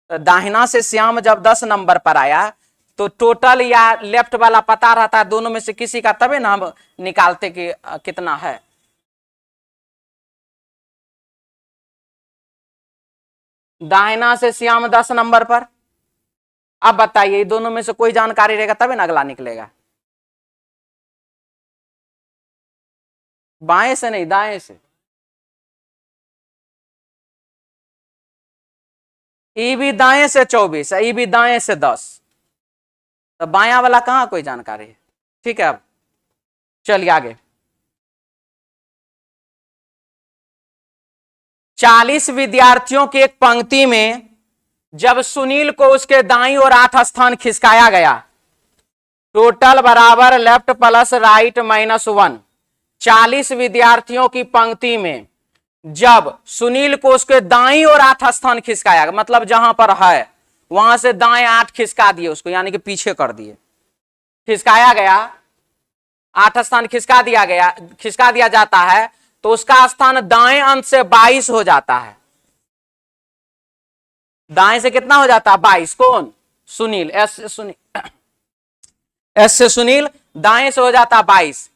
तो दाहिना से श्याम जब 10 नंबर पर आया तो टोटल या लेफ्ट वाला पता रहता है दोनों में से किसी का, तभी ना हम निकालते कि कितना है। दाहिना से श्याम 10 नंबर पर, अब बताइए दोनों में से कोई जानकारी रहेगा तभी ना अगला निकलेगा। बाएं से नहीं, दाएं से। ई भी दाएं से 24, ई भी दाएं से 10, तो बायां वाला कहां कोई जानकारी है। ठीक है, अब चलिए आगे। 40 विद्यार्थियों की एक पंक्ति में जब सुनील को उसके दाईं ओर 8 स्थान खिसकाया गया, टोटल बराबर लेफ्ट प्लस राइट माइनस 1। 40 विद्यार्थियों की पंक्ति में जब सुनील को उसके दाईं ओर 8 स्थान खिसकाया गया, मतलब जहां पर है वहां से दाएं 8 खिसका दिए उसको, यानी कि पीछे कर दिए, खिसकाया गया, 8 स्थान खिसका दिया जाता है, तो उसका स्थान दाएं अंत से 22 हो जाता है। दाएं से कितना हो जाता है? 22। कौन? सुनील, एस से सुनील, दाएं से हो जाता 22।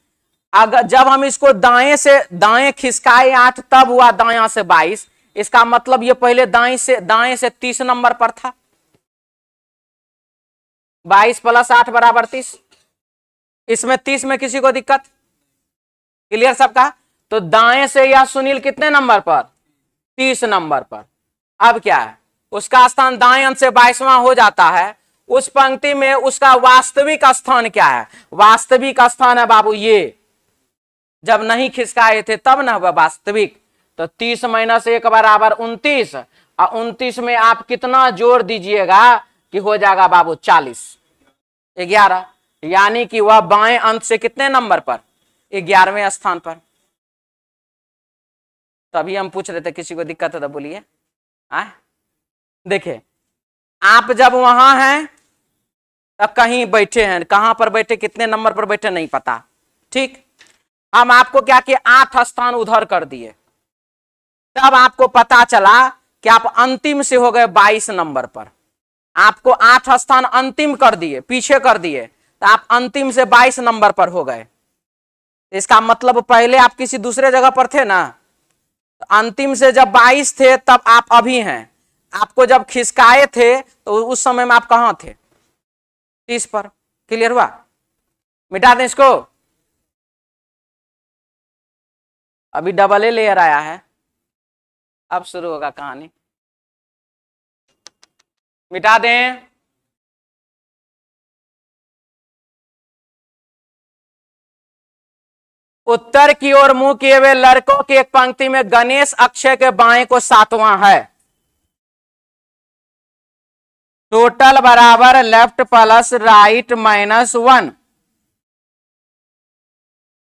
अगर जब हम इसको दाएं खिसकाए 8 तब हुआ दाएं से 22, इसका मतलब ये पहले दाएं से 30 नंबर पर था। 22 प्लस 8 बराबर 30। इसमें 30 में किसी को दिक्कत? क्लियर सबका? तो दाएं से यह सुनील कितने नंबर पर? 30 नंबर पर। अब क्या है, उसका स्थान दाएं अंत से 22वां हो जाता है। उस पंक्ति में उसका वास्तविक स्थान क्या है? वास्तविक स्थान है बाबू ये, जब नहीं खिसकाए थे तब ना हुआ वास्तविक। तो 30 माइनस 1 बराबर 29, और 29 में आप कितना जोड़ दीजिएगा कि हो जाएगा बाबू 40, 11, यानी कि वह बाएं अंत से कितने नंबर पर? 11वें स्थान पर। तभी हम पूछ रहे थे किसी को दिक्कत है तो बोलिए। देखिए, आप जब वहां हैं तब कहीं बैठे हैं, कहां पर बैठे, कितने नंबर पर बैठे नहीं पता। ठीक, हम आपको क्या किया, 8 स्थान उधर कर दिए, तब आपको पता चला कि आप अंतिम से हो गए 22 नंबर पर। आपको 8 स्थान अंतिम कर दिए, पीछे कर दिए, तो आप अंतिम से 22 नंबर पर हो गए। इसका मतलब पहले आप किसी दूसरे जगह पर थे ना, तो अंतिम से जब 22 थे तब आप अभी हैं। आपको जब खिसकाए थे तो उस समय में आप कहां थे? 30 पर। क्लियर हुआ? मिटा दें इसको। अभी डबल ए लेयर आया है, अब शुरू होगा कहानी। मिटा दें। उत्तर की ओर मुंह किए हुए लड़कों की एक पंक्ति में गणेश अक्षय के बाएं को 7वां है। टोटल बराबर लेफ्ट प्लस राइट माइनस 1।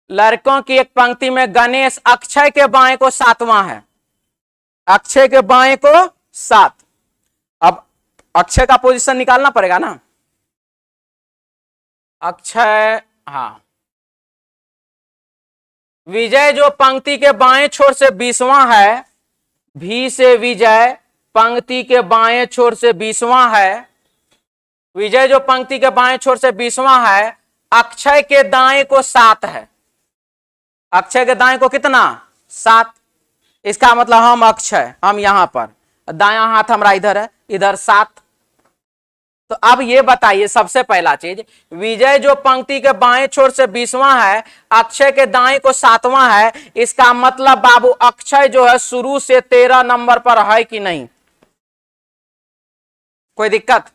लड़कों की एक पंक्ति में गणेश अक्षय के बाएं को 7वां है, अक्षय के बाएं को 7। अब अक्षय का पोजीशन निकालना पड़ेगा ना। अक्षय, हाँ, विजय जो पंक्ति के बाएं छोर से 20वां है, भी से विजय पंक्ति के बाएं छोर से 20वां है। विजय जो पंक्ति के बाएं छोर से 20वां है, अक्षय के दाएं को 7 है। अक्षय के दाएं को कितना? 7। इसका मतलब हम अक्षय, हम यहां पर, दायां हाथ हमारा इधर है, इधर 7। तो अब ये बताइए सबसे पहला चीज, विजय जो पंक्ति के बाएं छोर से 20वां है, अक्षय के दाएं को 7वां है, इसका मतलब बाबू अक्षय जो है शुरू से 13 नंबर पर है कि नहीं? कोई दिक्कत?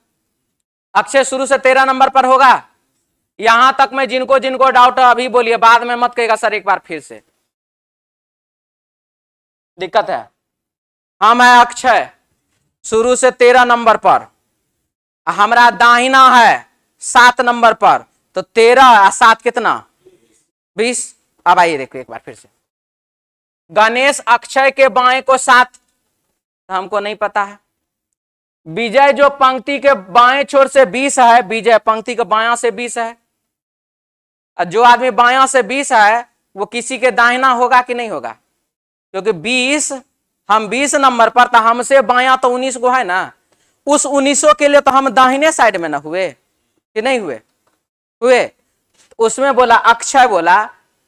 अक्षय शुरू से 13 नंबर पर होगा। यहां तक में जिनको जिनको डाउट है अभी बोलिए, बाद में मत कहेगा सर एक बार फिर से। दिक्कत है? हम है अक्षय शुरू से 13 नंबर पर, हमारा दाहिना है 7 नंबर पर, तो 13 और 7 कितना? 20। अब आइए देखो एक बार फिर से, गणेश अक्षय के बाएं को 7, हमको नहीं पता है। विजय जो पंक्ति के बाएं छोर से 20 है, विजय पंक्ति के बायां से 20 है, और जो आदमी बायां से 20 है वो किसी के दाहिना होगा कि नहीं होगा? क्योंकि 20 हम 20 नंबर पर, तो हमसे बायां तो 19 को है ना, उस 19 के लिए तो हम दाहिने साइड में ना हुए कि नहीं हुए? हुए। उसमें बोला अक्षय बोला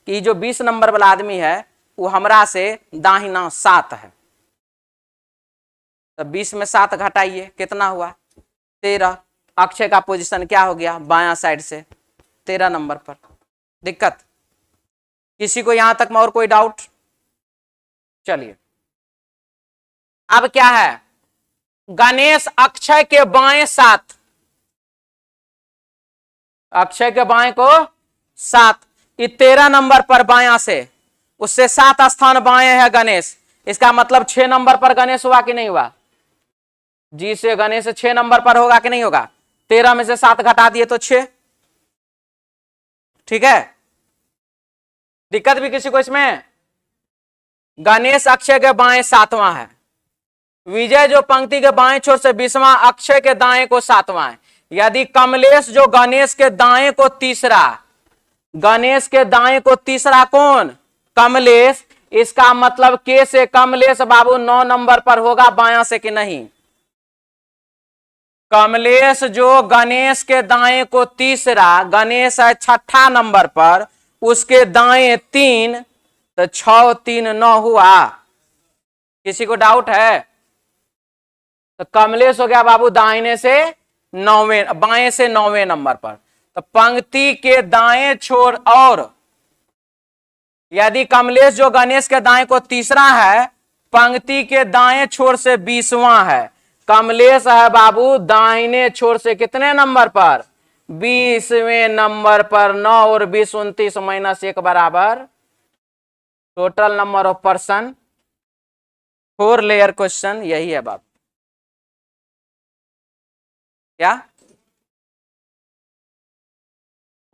कि जो 20 नंबर वाला आदमी है वो हमरा से दाहिना 7 है, तो 20 में 7 घटाइए, कितना हुआ? 13। अक्षय का पोजीशन क्या हो गया? बायां साइड से 13 नंबर पर। दिक्कत किसी को यहां तक में और कोई डाउट? चलिए अब क्या है, गणेश अक्षय के बाएं 7, अक्षय के बाएं को 7, ये 13 नंबर पर बायां से, उससे 7 स्थान बाएं है गणेश, इसका मतलब 6 नंबर पर गणेश हुआ कि नहीं हुआ? जी से गणेश 6 नंबर पर होगा कि नहीं होगा? 13 में से 7 घटा दिए तो 6। ठीक है, दिक्कत भी किसी को इसमें? गणेश अक्षय के बाएं 7वां है, विजय जो पंक्ति के बाएं छोर से 20वां, अक्षय के दाएं को 7वां है। यदि कमलेश जो गणेश के दाएं को तीसरा, गणेश के दाएं को तीसरा कौन? कमलेश, इसका मतलब के से कमलेश बाबू 9 नंबर पर होगा बायां से कि नहीं? कमलेश जो गणेश के दाएं को तीसरा, गणेश है 6ठा नंबर पर, उसके दाएं 3, तो 6 3 9 हुआ। किसी को डाउट है? तो कमलेश हो गया बाबू दाहिने से 9वें, बाएं से 9वें नंबर पर। तो पंक्ति के दाएं छोर, और यदि कमलेश जो गणेश के दाएं को तीसरा है, पंक्ति के दाएं छोर से 20वां है, कमलेश है बाबू दाहिने छोर से कितने नंबर पर? 20वें नंबर पर। 9 और 20 29 माइनस 1 बराबर total number of person. 4 layer question यही है बाबू। क्या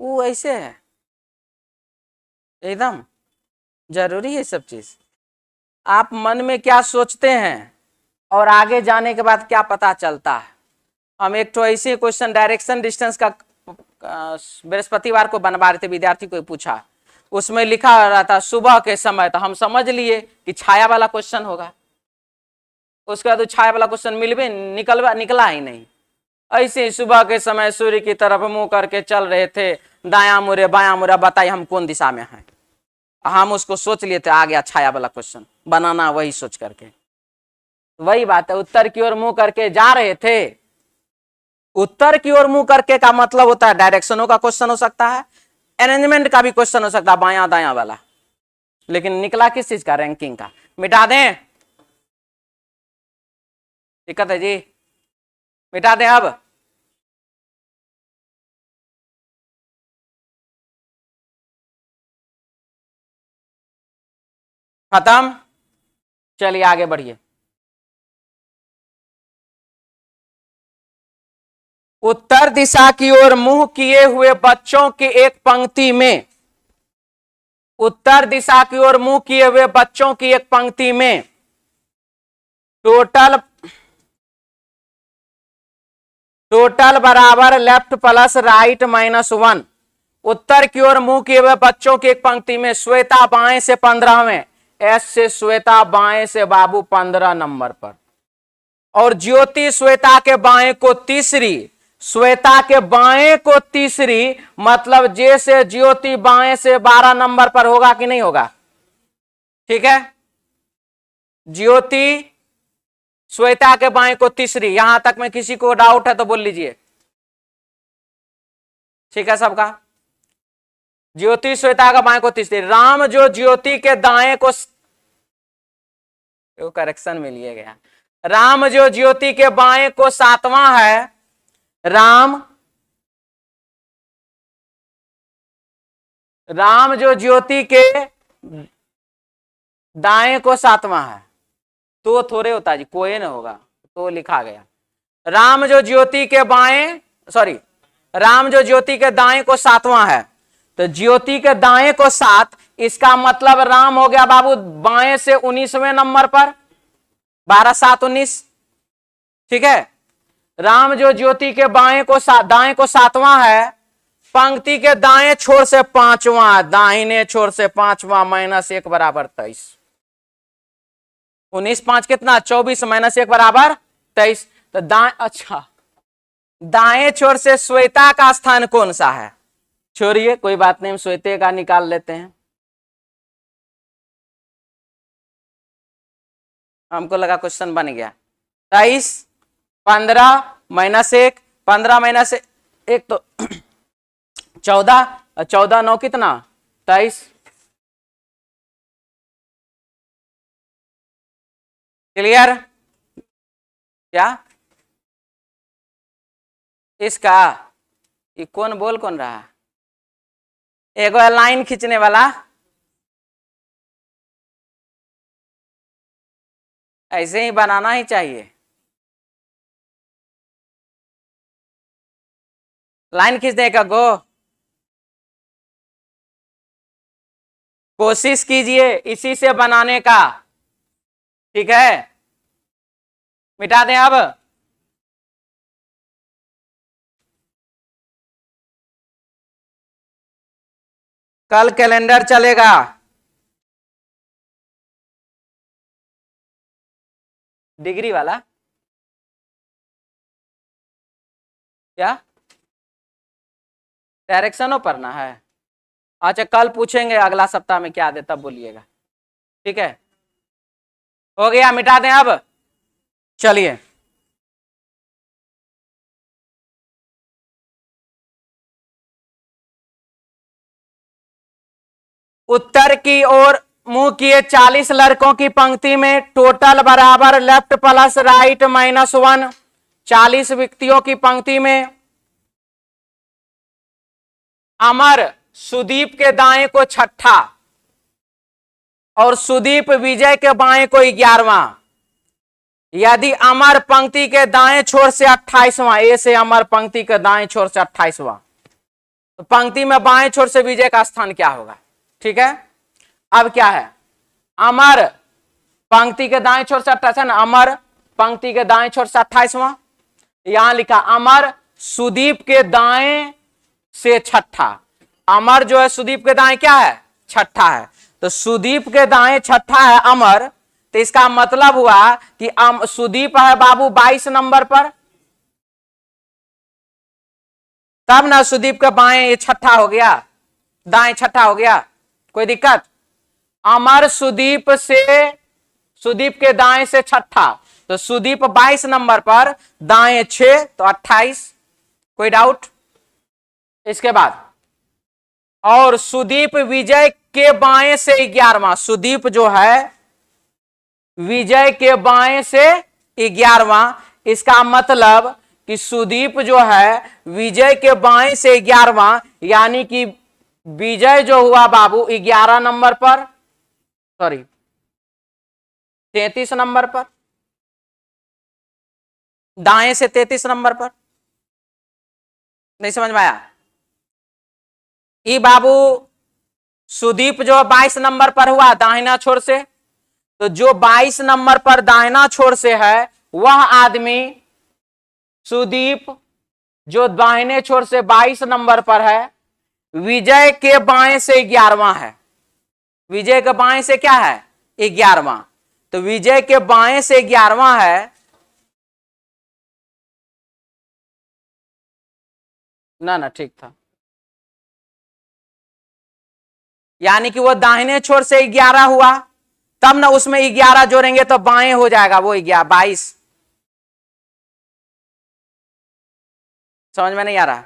वो ऐसे है? एकदम जरूरी है सब चीज। आप मन में क्या सोचते हैं और आगे जाने के बाद क्या पता चलता है। हम एक तो ऐसे क्वेश्चन डायरेक्शन डिस्टेंस का बृहस्पतिवार को बनवा रहे थे, विद्यार्थी को पूछा, उसमें लिखा रहा था सुबह के समय, तो हम समझ लिए कि छाया वाला क्वेश्चन होगा। उसके बाद छाया वाला क्वेश्चन निकला ही नहीं। ऐसे ही सुबह के समय सूर्य की तरफ मुंह करके चल रहे थे, दाया मुड़े बाया मुड़ा, बताइए हम कौन दिशा में हैं। हम उसको सोच लिए थे, आ गया छाया वाला क्वेश्चन बनाना, वही सोच करके। वही बात है, उत्तर की ओर मुंह करके जा रहे थे। उत्तर की ओर मुंह करके का मतलब होता है डायरेक्शनों का क्वेश्चन हो सकता है, अरेंजमेंट का भी क्वेश्चन हो सकता है, बाया दाया वाला। लेकिन निकला किस चीज का? रैंकिंग का। मिटा दें? दिक्कत है जी? मिटा दें अब? खत्म? चलिए आगे बढ़िए। उत्तर दिशा की ओर मुंह किए हुए बच्चों की एक पंक्ति में, उत्तर दिशा की ओर मुंह किए हुए बच्चों की एक पंक्ति में टोटल बराबर लेफ्ट प्लस राइट -1। उत्तर की ओर मुंह किए हुए बच्चों की एक पंक्ति में श्वेता बाएं से 15वें, एस से श्वेता बाएं से बाबू 15 नंबर पर, और ज्योति श्वेता के बाएं को तीसरी, श्वेता के बाएं को तीसरी, मतलब जे से ज्योति बाएं से 12 नंबर पर होगा कि नहीं होगा? ठीक है, ज्योति श्वेता के बाएं को तीसरी। यहां तक में किसी को डाउट है तो बोल लीजिए। ठीक है सबका? ज्योति श्वेता का बाएं को तीसरी। राम जो ज्योति के दाएं को, करेक्शन में लिया गया, राम जो ज्योति के बाएं को 7वां है, राम जो ज्योति के दाएं को 7वां है, तो थोड़े होता जी, कोई ना होगा तो लिखा गया। राम जो ज्योति के बाएं, राम जो ज्योति के दाएं को 7वां है, तो ज्योति के दाएं को 7, इसका मतलब राम हो गया बाबू बाएं से 19वें नंबर पर, 12 7 19। ठीक है, राम जो ज्योति के दाएं को 7वां है, पंक्ति के दाएं छोर से 5वां, दाहिने छोर से 5वां, -1 बराबर 23। 19 5 कितना 24, -1 बराबर 23। तो अच्छा दाएं छोर से श्वेता का स्थान कौन सा है? छोड़िए कोई बात नहीं, हम श्वेते का निकाल लेते हैं। हमको लगा क्वेश्चन बन गया। 23 15 -1, 15 -1 तो 14, 14 9 कितना 23। क्लियर? क्या इसका ये कौन बोल कौन रहा है? एक लाइन खींचने वाला, ऐसे ही बनाना ही चाहिए। लाइन खींचने का गो, कोशिश कीजिए इसी से बनाने का। ठीक है, मिटा दें अब। कल कैलेंडर चलेगा। डिग्री वाला क्या डायरेक्शनों पढ़ना है? अच्छा कल पूछेंगे, अगला सप्ताह में क्या दे तब बोलिएगा। ठीक है, हो गया, मिटा दें अब। चलिए उत्तर की ओर मुंह किए 40 लड़कों की पंक्ति में टोटल बराबर लेफ्ट प्लस राइट -1। 40 व्यक्तियों की पंक्ति में अमर सुदीप के दाएं को 6ठा और सुदीप विजय के बाएं को 11वां। यदि अमर पंक्ति के दाएं छोर से 28वां, ए से अमर पंक्ति के दाएं छोर से 28वां, तो पंक्ति में बाएं छोर से विजय का स्थान क्या होगा? ठीक है, अब क्या है? अमर पंक्ति के दाएं छोर से 28 है ना, अमर पंक्ति के दाएं छोर से 28वां। यहां लिखा अमर सुदीप के दाएं से 6ठा। अमर जो है सुदीप के दाएं क्या है? 6ठा है। तो सुदीप के दाएं 6ठा है अमर, तो इसका मतलब हुआ कि सुदीप है बाबू 22 नंबर पर, तब ना सुदीप के बाएं ये 6ठा हो गया, दाएं 6ठा हो गया। कोई दिक्कत? अमर सुदीप के दाएं से 6ठा, तो सुदीप 22 नंबर पर, दाएं 6 तो 28। कोई डाउट? इसके बाद और सुदीप विजय के बाएं से 11वां, सुदीप जो है विजय के बाएं से 11वां। इसका मतलब कि सुदीप जो है विजय के बाएं से 11वां, यानी कि विजय जो हुआ बाबू 11 नंबर पर, सॉरी 33 नंबर पर, दाएं से 33 नंबर पर। नहीं समझ में आया? ई बाबू सुदीप जो 22 नंबर पर हुआ दाहिना छोर से, तो जो 22 नंबर पर दाहिना छोर से है वह आदमी सुदीप जो दाहिने छोर से 22 नंबर पर है, विजय के बाएं से 11वां है। विजय के बाएं से क्या है? 11वां। तो विजय के बाएं से 11वां है ना, ठीक था। यानी कि वो दाहिने छोर से 11 हुआ, तब ना उसमें 11 जोड़ेंगे तो बाएं हो जाएगा वो 22। समझ में नहीं आ रहा?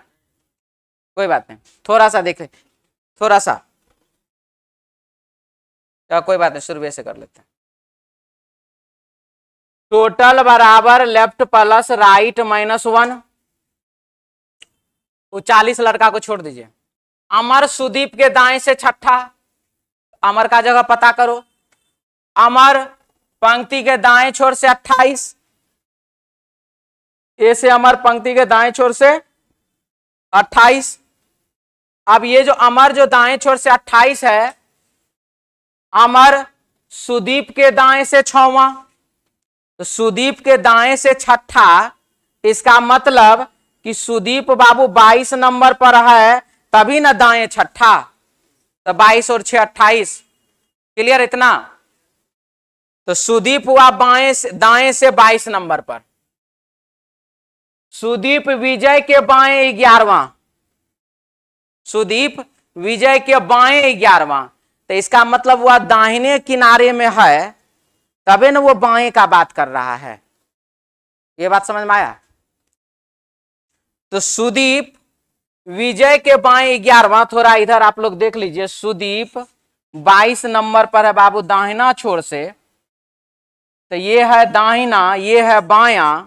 कोई बात नहीं, थोड़ा सा देख ले, थोड़ा सा, तो कोई बात नहीं, शुरू से कर लेते हैं। टोटल बराबर लेफ्ट प्लस राइट -1। वो 40 लड़का को छोड़ दीजिए। अमर सुदीप के दाएं से 6ठा, अमर का जगह पता करो। अमर पंक्ति के दाएं छोर से 28, ए से अमर पंक्ति के दाएं छोर से 28। अब ये जो अमर जो दाएं छोर से 28 है, अमर सुदीप के दाएं से छठवां, तो सुदीप के दाएं से छठा, इसका मतलब कि सुदीप बाबू 22 नंबर पर है, तभी ना दाएं छठा, तो 22 और 6 28। क्लियर इतना? तो सुदीप हुआ दाएं से 22 नंबर पर, सुदीप विजय के बाएं 11वां, सुदीप विजय के बाएं 11वां, तो इसका मतलब वह दाहिने किनारे में है, तबे ना वो बाएं का बात कर रहा है। ये बात समझ में आया? तो सुदीप विजय के बाएं 11वां, थोड़ा इधर आप लोग देख लीजिए, सुदीप 22 नंबर पर है बाबू दाहिना छोर से, तो ये है दाहिना, ये है बायां,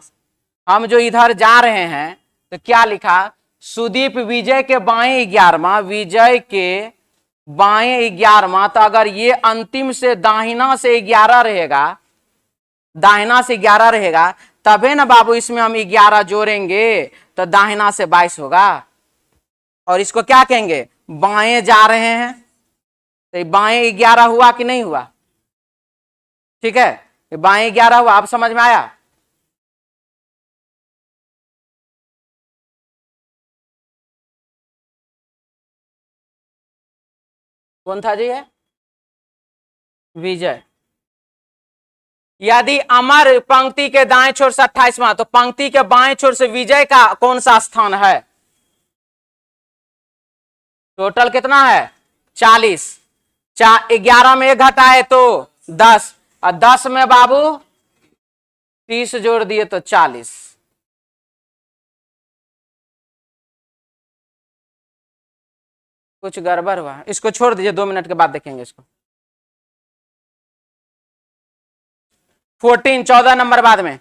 हम जो इधर जा रहे हैं तो क्या लिखा, सुदीप विजय के बाएं 11वां, विजय के बाएं 11वां, तो अगर ये अंतिम से दाहिना से 11 रहेगा, दाहिना से 11 रहेगा, तबे ना बाबू इसमें हम 11 जोड़ेंगे तो दाहिना से 22 होगा। और इसको क्या कहेंगे, बाएं जा रहे हैं, तो बाएं 11 हुआ कि नहीं हुआ? ठीक है, बाएं 11 हुआ। आप समझ में आया? कौन था जी? है विजय। यदि अमर पंक्ति के दाएं छोर से 28वां, तो पंक्ति के बाएं छोर से विजय का कौन सा स्थान है? टोटल कितना है? 40। 11 में 1 घटाए तो 10, और 10 में बाबू 30 जोड़ दिए तो 40। कुछ गड़बड़ हुआ, इसको छोड़ दीजिए, 2 मिनट के बाद देखेंगे इसको। 14 नंबर बाद में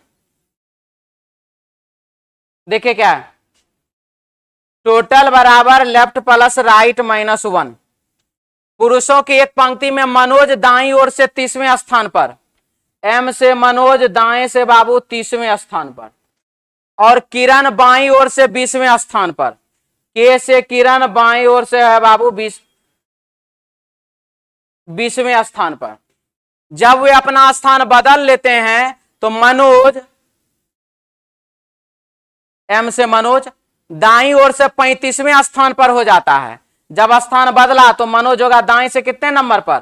देखिए क्या है, टोटल बराबर लेफ्ट प्लस राइट माइनस 1। पुरुषों की एक पंक्ति में मनोज दाईं ओर से 30वें स्थान पर, एम से मनोज दाएं से बाबू 30वें स्थान पर, और किरण बाईं ओर से 20वें स्थान पर, के से किरण बाईं ओर से है बाबू 20वें स्थान पर। जब वे अपना स्थान बदल लेते हैं तो मनोज, एम से मनोज दाईं ओर से 35वें स्थान पर हो जाता है। जब स्थान बदला तो मनोज होगा दाएं से कितने नंबर पर?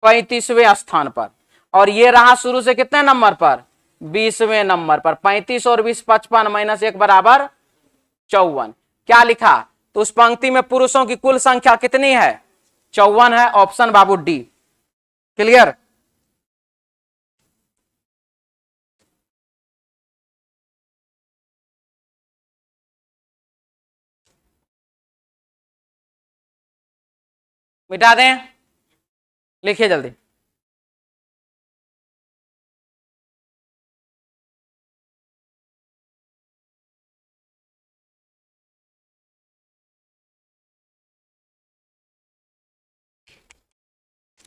35वें स्थान पर, और ये रहा शुरू से कितने नंबर पर? 20वें नंबर पर। 35 और 20 55 माइनस 1 बराबर 54। क्या लिखा? तो उस पंक्ति में पुरुषों की कुल संख्या कितनी है? 54 है। ऑप्शन बाबू डी। क्लियर? मिटा दें, लिखिए जल्दी।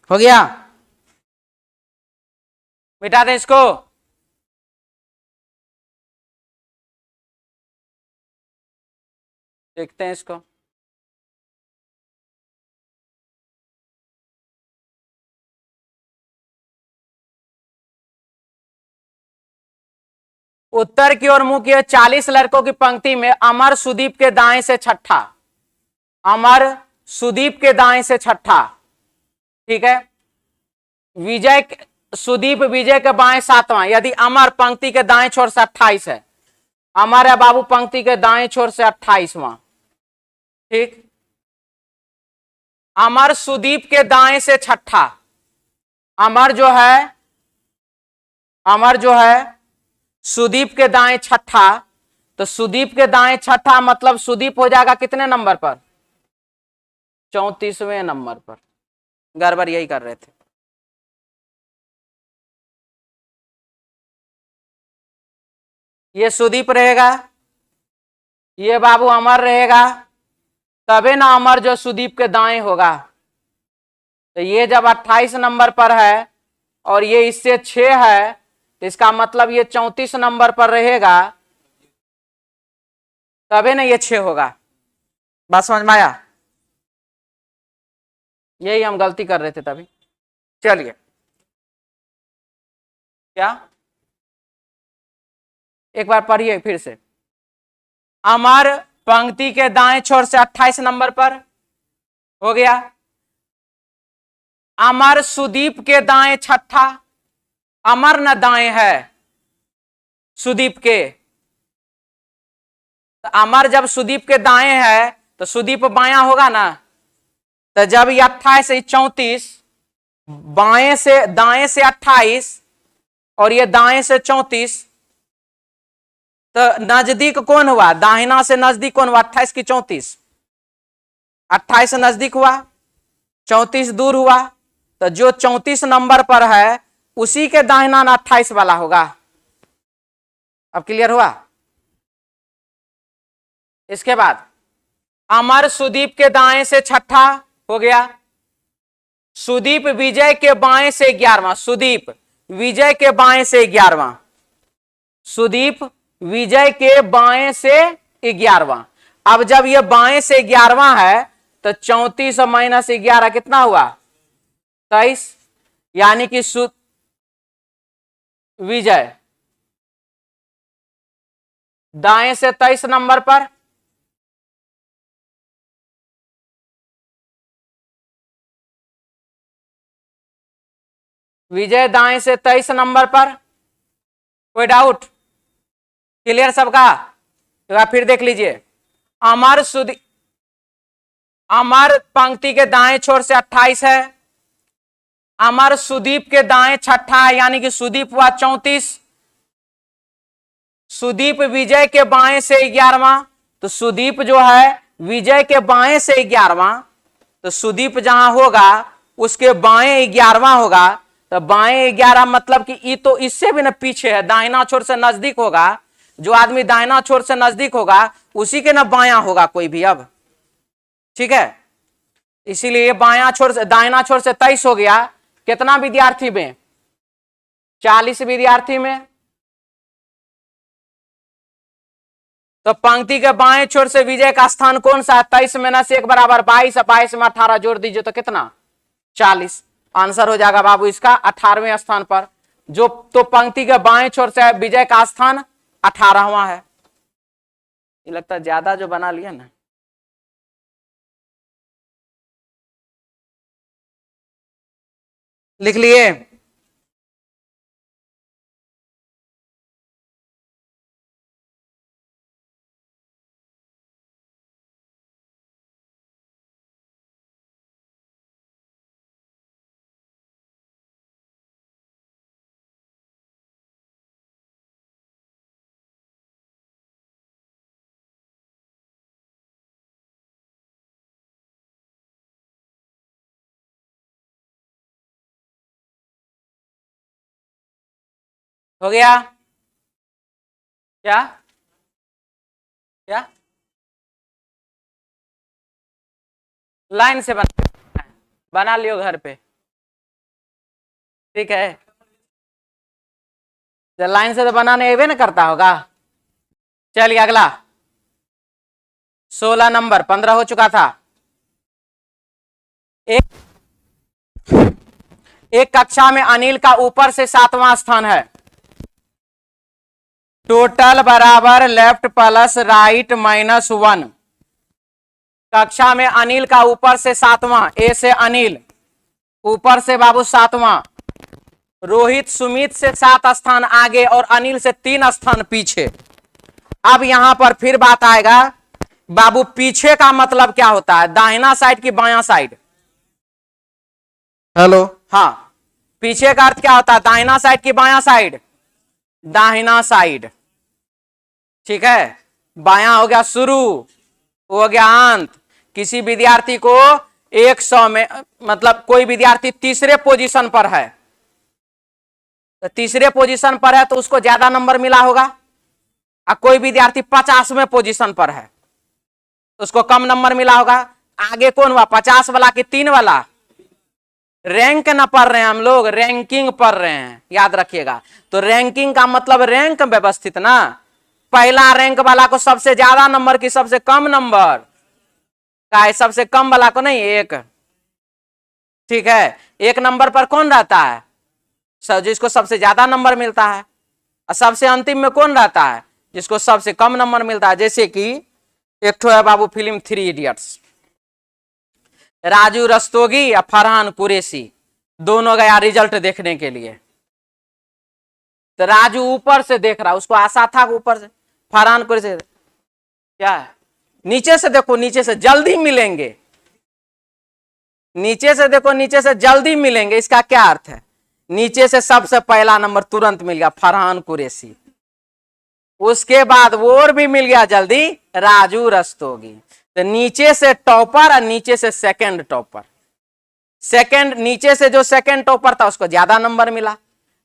हो गया? मिटा दें इसको। देखते हैं इसको। उत्तर की ओर मुंह किए 40 लड़कों की पंक्ति में अमर सुदीप के दाएं से छठा, अमर सुदीप के दाएं से छठा, ठीक है। विजय, सुदीप विजय के बाएं 7वां। यदि अमर पंक्ति के दाएं छोर से 28 है, अमर है बाबू पंक्ति के दाएं छोर से 28वां, ठीक। अमर सुदीप के दाएं से छठा, अमर जो है, अमर जो है सुदीप के दाएं छठा, तो सुदीप के दाएं छठा मतलब सुदीप हो जाएगा कितने नंबर पर? 34वें नंबर पर। गड़बड़ यही कर रहे थे। ये सुदीप रहेगा, ये बाबू अमर रहेगा, तबे ना अमर जो सुदीप के दाएं होगा। तो ये जब 28 नंबर पर है और ये इससे 6 है, तो इसका मतलब ये 34 नंबर पर रहेगा, तबे ना ये 6 होगा। बात समझ में आया? यही हम गलती कर रहे थे तभी। चलिए क्या, एक बार पढ़िए फिर से। अमर पंक्ति के दाएं छोर से 28 नंबर पर हो गया। अमर सुदीप के दाएं छठा, अमर न दाएं है सुदीप के, तो अमर जब सुदीप के दाएं है तो सुदीप बायां होगा ना। तो जब ये 28 से 34, बाएं से दाएं से 28 और ये दाएं से 34, तो नजदीक कौन हुआ, दाहिना से नजदीक कौन हुआ, 28 की 34, 28 से नजदीक हुआ, 34 दूर हुआ। तो जो 34 नंबर पर है उसी के दाहिना ना 28 वाला होगा। अब क्लियर हुआ। इसके बाद अमर सुदीप के दाएं से छठा हो गया। सुदीप विजय के बाएं से 11वां, सुदीप विजय के बाएं से 11वां, सुदीप विजय के बाएं से 11वां। अब जब ये बाएं से 11वां है तो 34 माइनस 11 कितना हुआ, 23। यानी कि विजय दाएं से 23 नंबर पर, विजय दाएं से 23 नंबर पर। कोई डाउट, क्लियर सबका। तो आप फिर देख लीजिए। अमर अमर पंक्ति के दाएं छोर से 28 है, अमर सुदीप के दाएं छठा है यानी कि सुदीप हुआ 34, सुदीप विजय के बाएं से 11वां, तो सुदीप जो है विजय के बाएं से 11वां, तो सुदीप जहां होगा उसके बाएं 11वां होगा। तो बाएं 11 मतलब कि ये तो इससे भी ना पीछे है, दाहिना छोर से नजदीक होगा। जो आदमी दाहिना छोर से नजदीक होगा उसी के ना बायां होगा कोई भी। अब ठीक है, इसीलिए बायां छोर से दाहिना छोर से 23 हो गया। कितना विद्यार्थी में, 40 विद्यार्थी में। तो पंक्ति के बाएं छोर से विजय का स्थान कौन सा है, 23 में से 1 बराबर 22, 22 में 18 जोड़ दीजिए तो कितना, 40। आंसर हो जाएगा बाबू इसका 18वें स्थान पर। जो तो पंक्ति के बाएं छोर से विजय का स्थान 18वां है। ये लगता है ज्यादा जो बना लिया ना। लिख लिए। हो गया क्या, क्या लाइन से बना लियो घर पे, ठीक है। जब लाइन से तो बनाने ये ना करता होगा। चलिए अगला 16 नंबर, 15 हो चुका था। एक कक्षा में अनिल का ऊपर से 7वां स्थान है। टोटल बराबर लेफ्ट प्लस राइट माइनस 1। कक्षा में अनिल का ऊपर से 7वां, ए से अनिल ऊपर से बाबू 7वां, रोहित सुमित से 7 स्थान आगे और अनिल से 3 स्थान पीछे। अब यहां पर फिर बात आएगा बाबू, पीछे का मतलब क्या होता है, दाहिना साइड की बायां साइड। हेलो, हाँ, पीछे का अर्थ क्या होता है, दाहिना साइड की बायां साइड, दाहिना साइड, ठीक है। बायां हो गया शुरू, वो हो गया अंत। किसी विद्यार्थी को 100 में, मतलब कोई विद्यार्थी तीसरे पोजीशन पर है, तो तीसरे पोजीशन पर है तो उसको ज्यादा नंबर मिला होगा। और कोई विद्यार्थी 50वें पोजीशन पर है तो उसको कम नंबर मिला होगा। आगे कौन हुआ, 50 वाला कि 3 वाला। रैंक ना पढ़ रहे हैं हम लोग, रैंकिंग पढ़ रहे हैं, याद रखिएगा। तो रैंकिंग का मतलब रैंक व्यवस्थित ना, पहला रैंक वाला को सबसे ज्यादा नंबर की सबसे कम नंबर का है, सबसे कम वाला को नहीं, 1। ठीक है, एक नंबर पर कौन रहता है? जिसको सबसे ज्यादा नंबर मिलता है। और सबसे अंतिम में कौन रहता है? जिसको सबसे कम नंबर मिलता है। जैसे कि एक ठो है बाबू फिल्म 3 इडियट्स, राजू रस्तोगी या फरहान कुरैशी दोनों गया रिजल्ट देखने के लिए। तो राजू ऊपर से देख रहा, उसको आशा था ऊपर से, फरहान कुरैशी क्या है नीचे से देखो, नीचे से जल्दी मिलेंगे, नीचे से देखो, नीचे से जल्दी मिलेंगे। इसका क्या अर्थ है? नीचे से सबसे पहला नंबर तुरंत मिल गया फरहान कुरैशी, उसके बाद वो और भी मिल गया जल्दी राजू रस्तोगी। तो नीचे से टॉपर और नीचे से सेकंड टॉपर, सेकंड नीचे से जो सेकंड टॉपर था उसको ज्यादा नंबर मिला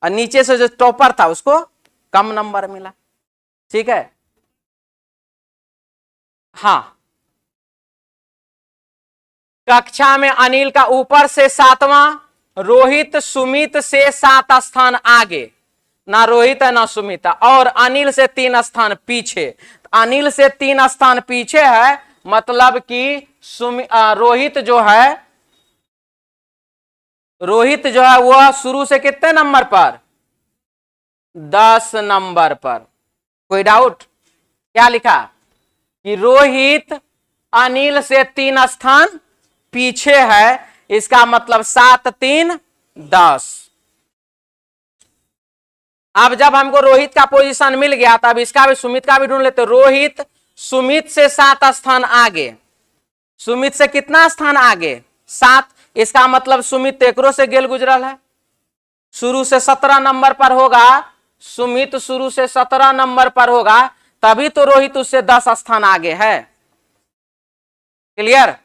और नीचे से जो टॉपर था उसको कम नंबर मिला। ठीक है, हाँ। कक्षा में अनिल का ऊपर से 7वां, रोहित सुमित से 7 स्थान आगे, ना रोहित है ना सुमित है, और अनिल से 3 स्थान पीछे। अनिल से 3 स्थान पीछे है, मतलब कि रोहित जो है वह शुरू से कितने नंबर पर? 10 नंबर पर। कोई डाउट? क्या लिखा कि रोहित अनिल से 3 स्थान पीछे है, इसका मतलब 7 3 10। अब जब हमको रोहित का पोजीशन मिल गया तब इसका भी सुमित का भी ढूंढ लेते। रोहित सुमित से 7 स्थान आगे, सुमित से कितना स्थान आगे? 7। इसका मतलब सुमित एकरो से गेल गुजरल है, शुरू से 17 नंबर पर होगा, सुमित शुरू से 17 नंबर पर होगा, तभी तो रोहित उससे 10 स्थान आगे है। क्लियर?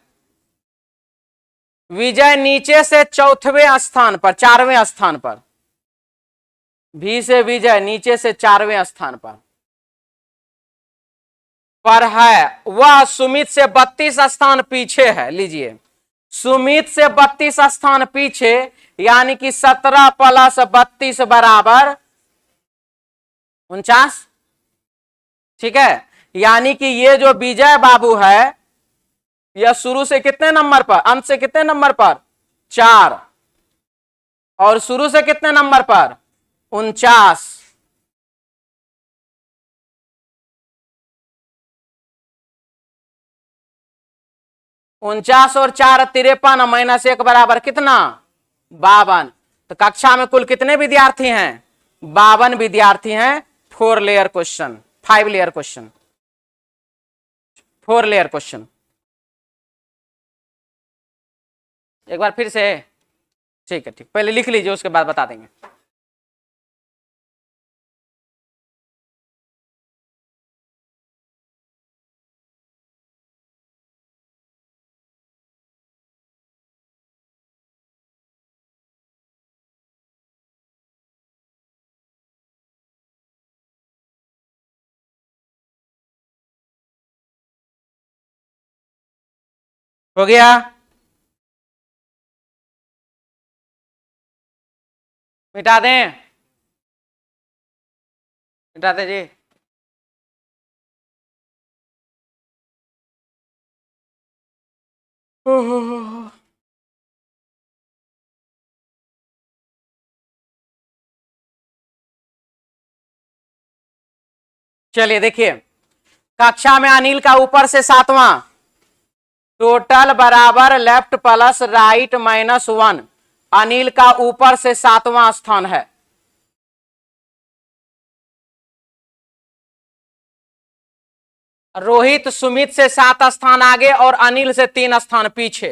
विजय नीचे से 4वें स्थान पर, 4वें स्थान पर, भी से विजय नीचे से 4वें स्थान पर है, वह सुमित से 32 स्थान पीछे है। लीजिए, सुमित से 32 स्थान पीछे, यानी कि 17 + 32 बराबर 49। ठीक है, यानी कि ये जो विजय बाबू है यह शुरू से कितने नंबर पर, अंत से कितने नंबर पर? 4, और शुरू से कितने नंबर पर? 49। उनचास और 4 53 -1 बराबर कितना? 52। तो कक्षा में कुल कितने विद्यार्थी हैं? 52 विद्यार्थी हैं। 4 layer question, 5 layer question, 4 layer question. एक बार फिर से, ठीक है, ठीक, पहले लिख लीजिए उसके बाद बता देंगे। हो गया? मिटा दें? मिटा दे जी। चलिए देखिए, कक्षा में अनिल का ऊपर से 7वां, टोटल बराबर लेफ्ट प्लस राइट -1। अनिल का ऊपर से 7वां स्थान है। रोहित सुमित से 7 स्थान आगे और अनिल से 3 स्थान पीछे।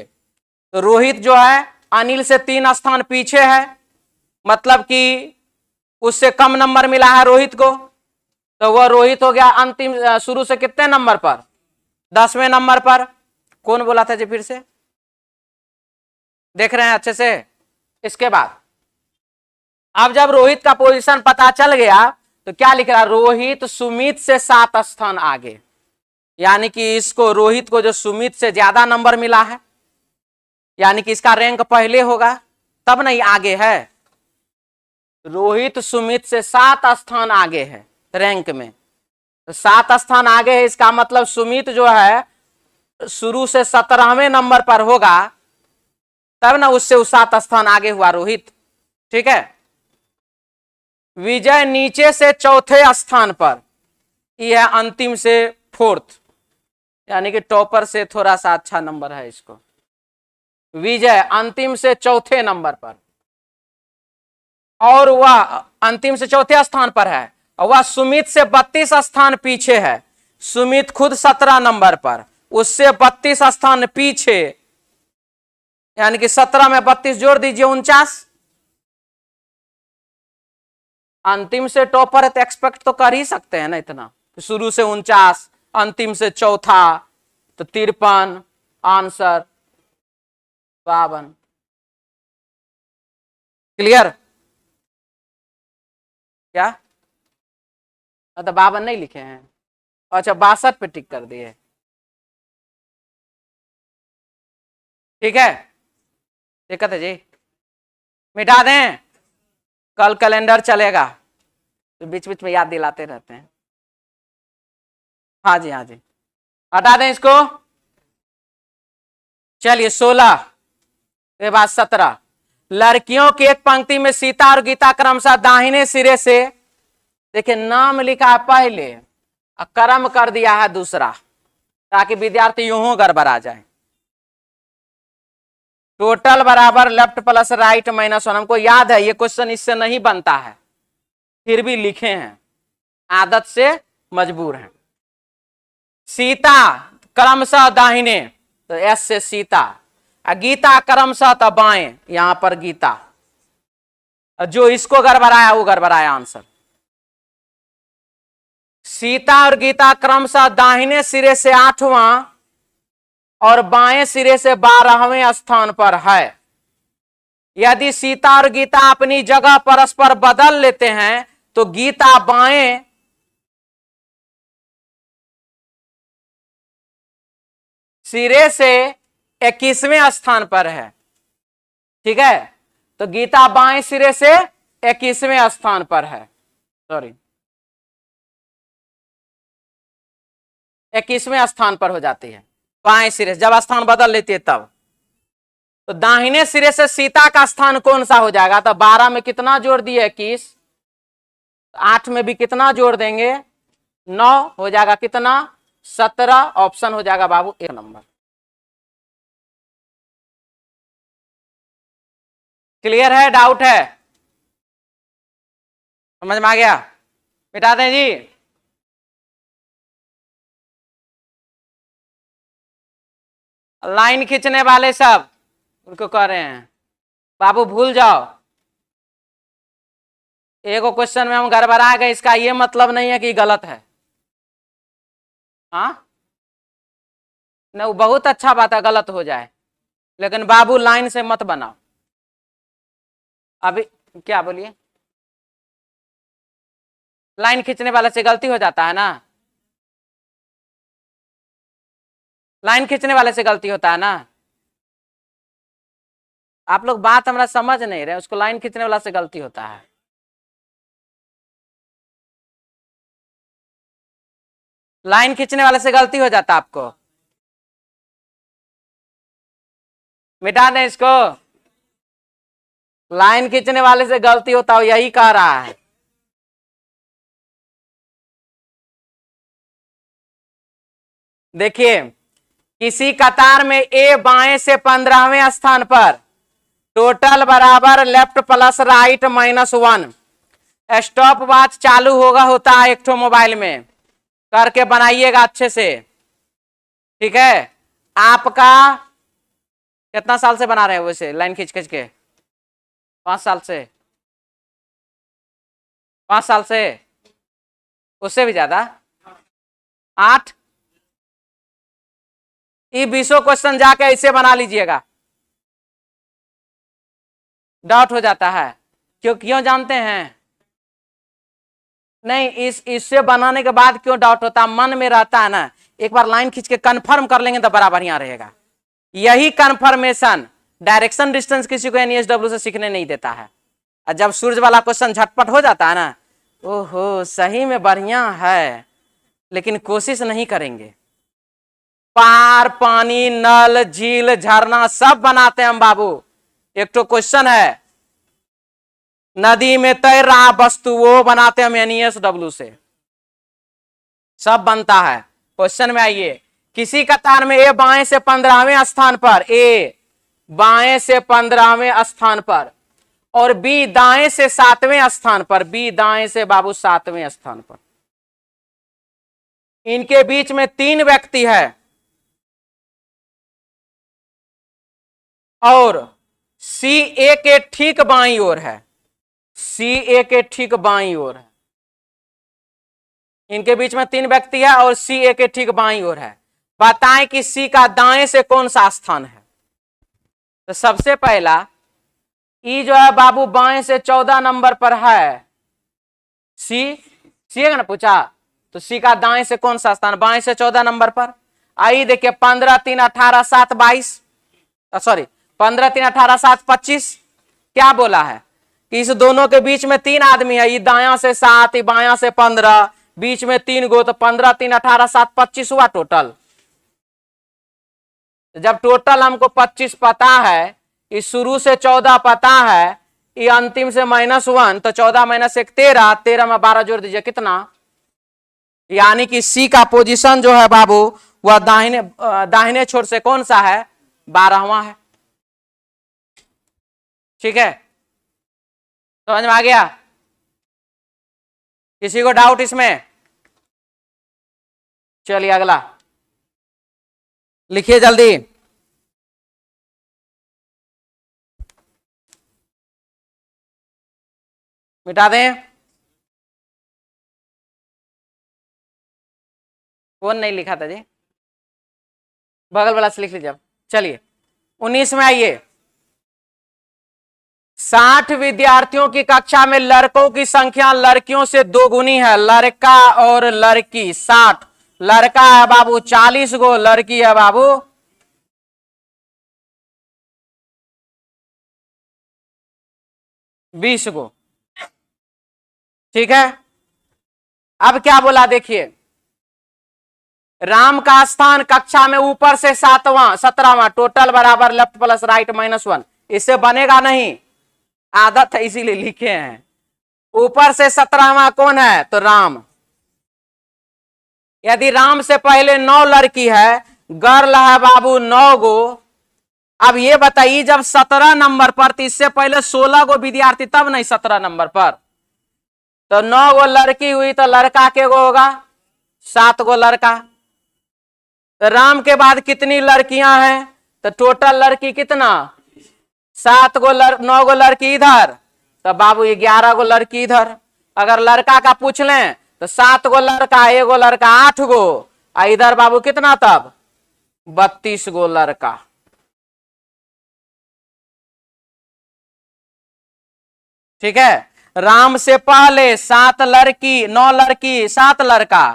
तो रोहित जो है अनिल से 3 स्थान पीछे है, मतलब कि उससे कम नंबर मिला है रोहित को, तो वह रोहित हो गया अंतिम, शुरू से कितने नंबर पर? 10वें नंबर पर। कौन बोला था जी? फिर से देख रहे हैं अच्छे से? इसके बाद अब जब रोहित का पोजीशन पता चल गया तो क्या लिख रहा? रोहित सुमित से 7 स्थान आगे, यानी कि इसको, रोहित को जो सुमित से ज्यादा नंबर मिला है, यानी कि इसका रैंक पहले होगा, तब नहीं आगे है। रोहित सुमित से 7 स्थान आगे है रैंक में, तो 7 स्थान आगे है, इसका मतलब सुमित जो है शुरू से 17वें नंबर पर होगा, तब ना उससे 7 स्थान आगे हुआ रोहित। ठीक है, विजय नीचे से चौथे स्थान पर, यह अंतिम से 4th, यानी कि टॉपर से थोड़ा सा अच्छा नंबर है इसको। विजय अंतिम से चौथे नंबर पर, और वह अंतिम से चौथे स्थान पर है, और वह सुमित से 32 स्थान पीछे है। सुमित खुद 17 नंबर पर, उससे 32 स्थान पीछे, यानी कि 17 में 32 जोड़ दीजिए 49। अंतिम से टॉपर है तो एक्सपेक्ट तो कर ही सकते हैं ना इतना, शुरू से 49, अंतिम से चौथा तो 53, आंसर 52। क्लियर? क्या? तो 52 नहीं लिखे हैं? अच्छा, 62 पे टिक कर दिए। ठीक है, दिक्कत है जी, मिटा दें, कल कैलेंडर चलेगा तो बीच बीच में याद दिलाते रहते हैं। हाँ जी, हाँ जी, हटा दें इसको। चलिए 16 के बाद 17, लड़कियों की एक पंक्ति में सीता और गीता क्रमशः दाहिने सिरे से, देखिए नाम लिखा है पहले, कर्म कर दिया है दूसरा, ताकि विद्यार्थी यूं गड़बड़ा जाए। टोटल बराबर लेफ्ट प्लस राइट माइनस 1, हमको याद है ये क्वेश्चन इससे नहीं बनता है, फिर भी लिखे हैं, आदत से मजबूर हैं। सीता क्रमशः दाहिने, तो एस से सीता, गीता क्रमशः तो बाएं, यहां पर गीता, जो इसको गड़बड़ाया वो गड़बड़ाया आंसर। सीता और गीता क्रमशः दाहिने सिरे से 8वां और बाएं सिरे से 12वें स्थान पर है। यदि सीता और गीता अपनी जगह परस्पर बदल लेते हैं तो गीता बाएं सिरे से 21वें स्थान पर है। ठीक है, तो गीता बाएं सिरे से 21वें स्थान पर है, सॉरी 21वें स्थान पर हो जाती है बाएं सिरे से, जब स्थान बदल लेती है तब। तो दाहिने सिरे से सीता का स्थान कौन सा हो जाएगा? तो 12 में कितना जोड़ दिए? 21। 8 में भी कितना जोड़ देंगे? 9 हो जाएगा कितना? 17। ऑप्शन हो जाएगा बाबू 1 नंबर। क्लियर है? डाउट है? समझ में आ गया? मिटा दें जी। लाइन खींचने वाले सब उनको कह रहे हैं बाबू भूल जाओ, एक क्वेश्चन में हम गड़बड़ा गए, इसका ये मतलब नहीं है कि गलत है। हाँ नहीं, बहुत अच्छा बात है गलत हो जाए, लेकिन बाबू लाइन से मत बनाओ। अभी क्या बोलिए? लाइन खींचने वाले से गलती हो जाता है ना, लाइन खींचने वाले से गलती होता है ना। आप लोग बात हमारा समझ नहीं रहे, उसको लाइन खींचने वाला से गलती होता है। लाइन खींचने वाले से गलती हो जाता है आपको, मिटा दें इसको। लाइन खींचने वाले से गलती होता हो, यही कह रहा है। देखिए किसी कतार में ए बाएं से 15वें स्थान पर, टोटल बराबर left plus right minus 1। Stop watch चालू होगा होता है एक ठो मोबाइल में, करके बनाइएगा अच्छे से। ठीक है, आपका कितना साल से बना रहे हैं वैसे लाइन खींच खींच के? 5 साल से? 5 साल से? उससे भी ज्यादा? 8? ये 20 क्वेश्चन जाके ऐसे बना लीजिएगा, डाउट हो जाता है। क्यों जानते हैं? नहीं, इससे बनाने के बाद क्यों डाउट होता है? मन में रहता है ना, एक बार लाइन खींच के कंफर्म कर लेंगे तो बड़ा बढ़िया रहेगा। यही कंफर्मेशन डायरेक्शन डिस्टेंस किसी को एनईएसडब्ल्यू से सीखने नहीं देता है। और जब सूर्य वाला क्वेश्चन झटपट हो जाता है ना, ओहो सही में बढ़िया है, लेकिन कोशिश नहीं करेंगे। पहाड़, पानी, नल, झील, झरना सब बनाते हैं हम बाबू, एक तो क्वेश्चन है, नदी में तैर रहा वस्तु, वो बनाते हम NaSW से, सब बनता है। क्वेश्चन में आइए, किसी कतार में ए बाएं से 15वें स्थान पर, ए बाएं से 15वें स्थान पर और बी दाएं से 7वें स्थान पर, बी दाएं से बाबू 7वें स्थान पर, इनके बीच में 3 व्यक्ति है और सी ए के ठीक बाईं ओर है, सी ए के ठीक बाईं ओर है, इनके बीच में 3 व्यक्ति है और सी ए के ठीक बाईं ओर है। बताएं कि सी का दाएं से कौन सा स्थान है। तो सबसे पहला ई जो है बाबू बाएं से 14 नंबर पर है, सी है ना पूछा, तो सी का दाएं से कौन सा स्थान, बाएं से 14 नंबर पर। आई देखिए 15 3 18 7 22, सॉरी 15 3 18 7 25, क्या बोला है कि इस दोनों के बीच में 3 आदमी है, ये दाया से 7, ये बाया से 15, बीच में 3 गो, तो 15 3 18 7 25 हुआ टोटल। जब टोटल हमको 25 पता है, इस शुरू से 14 पता है, ये अंतिम से -1, तो 14 - 1 13, 13 में 12 जोड़ दीजिए कितना, यानी कि सी का पोजीशन जो है बाबू वह दाहिने छोर से कौन सा है, 12वां है। ठीक है, समझ में आ गया, किसी को डाउट इसमें? चलिए अगला लिखिए जल्दी। मिटा दें, कौन नहीं लिखा था जी, बगल वाला से लिख लीजिए। चलिए 19 में आइए, 60 विद्यार्थियों की कक्षा में लड़कों की संख्या लड़कियों से 2 गुनी है, लड़का और लड़की 60, लड़का है बाबू 40 गो, लड़की है बाबू 20 गो। ठीक है, अब क्या बोला देखिए, राम का स्थान कक्षा में ऊपर से 17वां, टोटल बराबर लेफ्ट प्लस राइट -1, इससे बनेगा नहीं, आदत है इसीलिए लिखे हैं। ऊपर से 17वां कौन है, तो राम। यदि राम से पहले 9 लड़की है, गर्ल है बाबू 9 गो। अब ये बताइए जब 17 नंबर पर, तो इससे पहले 16 गो विद्यार्थी, तब नहीं 17 नंबर पर, तो 9 गो लड़की हुई, तो लड़का के गो होगा 7 गो लड़का। तो राम के बाद कितनी लड़कियां हैं, तो टोटल लड़की कितना, 7 गो 9 गो लड़की इधर, तो बाबू 11 गो लड़की इधर। अगर लड़का का पूछ लें तो 7 गो लड़का, 1 गो लड़का 8 गो, इधर बाबू कितना, तब 32 गो लड़का। ठीक है, राम से पहले 7 लड़की, 9 लड़की 7 लड़का,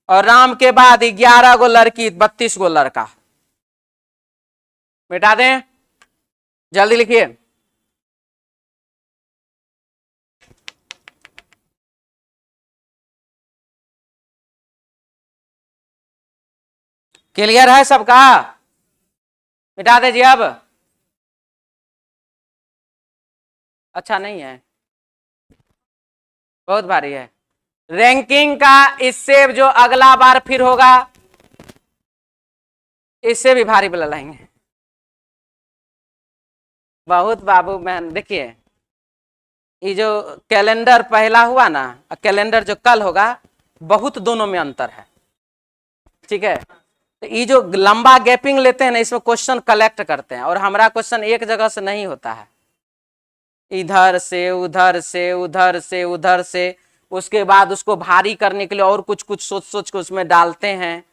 और राम के बाद 11 गो लड़की, 32 गो लड़का। मिटा दें, जल्दी लिखिए। क्लियर है सबका, मिटा दीजिए अब। अच्छा नहीं है, बहुत भारी है। रैंकिंग का इससे जो अगला बार फिर होगा, इससे भी भारी बला लाएंगे बहुत बाबू। मैं देखिए, ये जो कैलेंडर पहला हुआ ना, कैलेंडर जो कल होगा, बहुत दोनों में अंतर है। ठीक है, तो ये जो लंबा गैपिंग लेते हैं ना, इसमें क्वेश्चन कलेक्ट करते हैं, और हमारा क्वेश्चन एक जगह से नहीं होता है, इधर से उधर से उधर से उधर से, उसके बाद उसको भारी करने के लिए और कुछ कुछ सोच सोच के उसमें डालते हैं।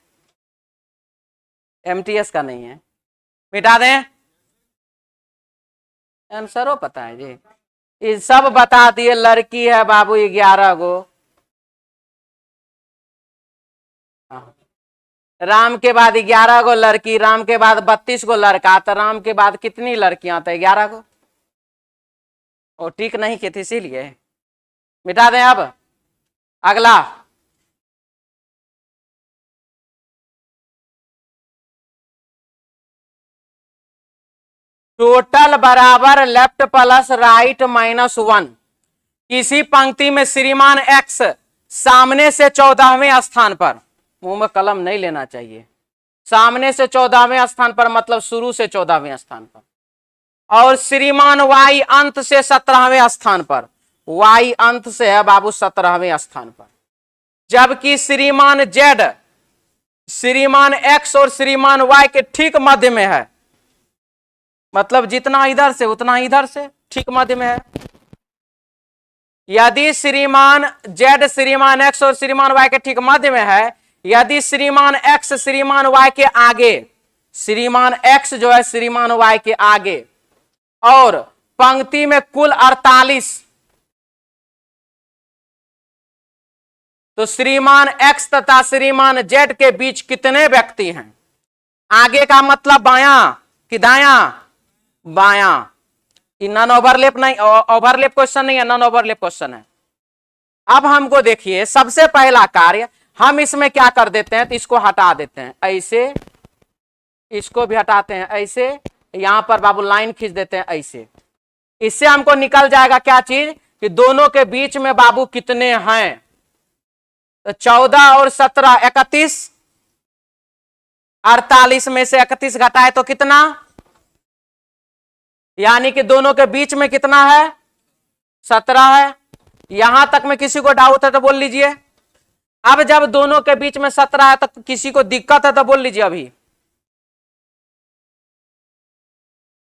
एमटीएस का नहीं है, मिटा दें, आंसरो पता है जी, ये सब बता दिए। लड़की है बाबू 11 गो, राम के बाद 11 गो लड़की, राम के बाद 32 गो लड़का, तो राम के बाद कितनी लड़कियां, तो 11 गो, और ठीक नहीं की थी इसीलिए। मिटा दें अब अगला। टोटल बराबर लेफ्ट प्लस राइट माइनस 1। किसी पंक्ति में श्रीमान एक्स सामने से 14वें स्थान पर, मुंह में कलम नहीं लेना चाहिए, सामने से 14वें स्थान पर मतलब शुरू से 14वें स्थान पर, और श्रीमान वाई अंत से 17वें स्थान पर, वाई अंत से है बाबू 17वें स्थान पर, जबकि श्रीमान जेड श्रीमान एक्स और श्रीमान वाई के ठीक मध्य में है, मतलब जितना इधर से उतना इधर से ठीक मध्य में है। यदि श्रीमान जेड श्रीमान एक्स और श्रीमान वाई के ठीक मध्य में है, यदि श्रीमान एक्स श्रीमान वाई के आगे, श्रीमान एक्स जो है श्रीमान वाई के आगे, और पंक्ति में कुल 48, तो श्रीमान एक्स तथा श्रीमान जेड के बीच कितने व्यक्ति हैं? आगे का मतलब बायां कि दायां? बायां। नॉन ओवरलैप नहीं, ओवरलैप क्वेश्चन नहीं है, नॉन ओवरलैप क्वेश्चन है। अब हमको देखिए, सबसे पहला कार्य हम इसमें क्या कर देते हैं, तो इसको हटा देते हैं ऐसे, इसको भी हटाते हैं ऐसे, यहां पर बाबू लाइन खींच देते हैं ऐसे। इससे हमको निकल जाएगा क्या चीज कि दोनों के बीच में बाबू कितने हैं। तो 14 और 17 31, 48 में से 31 घटाए तो कितना, यानी कि दोनों के बीच में कितना है, 17 है। यहां तक में किसी को डाउट है तो बोल लीजिए। अब जब दोनों के बीच में 17 है तो किसी को दिक्कत है तो बोल लीजिए। अभी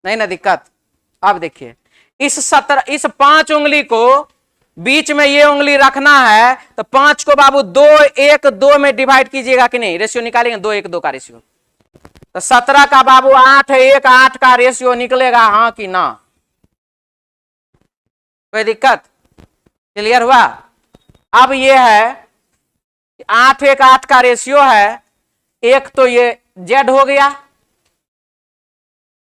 नहीं ना दिक्कत। अब देखिए, इस 5 उंगली को बीच में ये उंगली रखना है, तो 5 को बाबू 2 1 2 में डिवाइड कीजिएगा कि नहीं, रेशियो निकालेंगे 2 1 2 का रेशियो। तो 17 का बाबू 8 1 8 का रेशियो निकलेगा, हाँ कि ना? कोई दिक्कत? क्लियर हुआ? अब ये है 8 1 8 का रेशियो है, एक तो ये जेड हो गया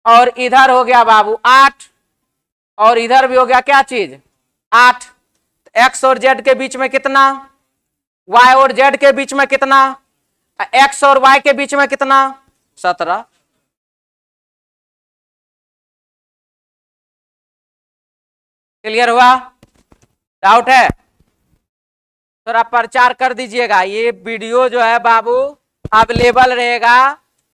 और इधर हो गया बाबू 8, और इधर भी हो गया क्या चीज 8। एक्स और जेड के बीच में कितना, वाई और जेड के बीच में कितना, एक्स और वाई के बीच में कितना, 17। क्लियर हुआ? डाउट है? थोड़ा प्रचार कर दीजिएगा। ये वीडियो जो है बाबू अवेलेबल रहेगा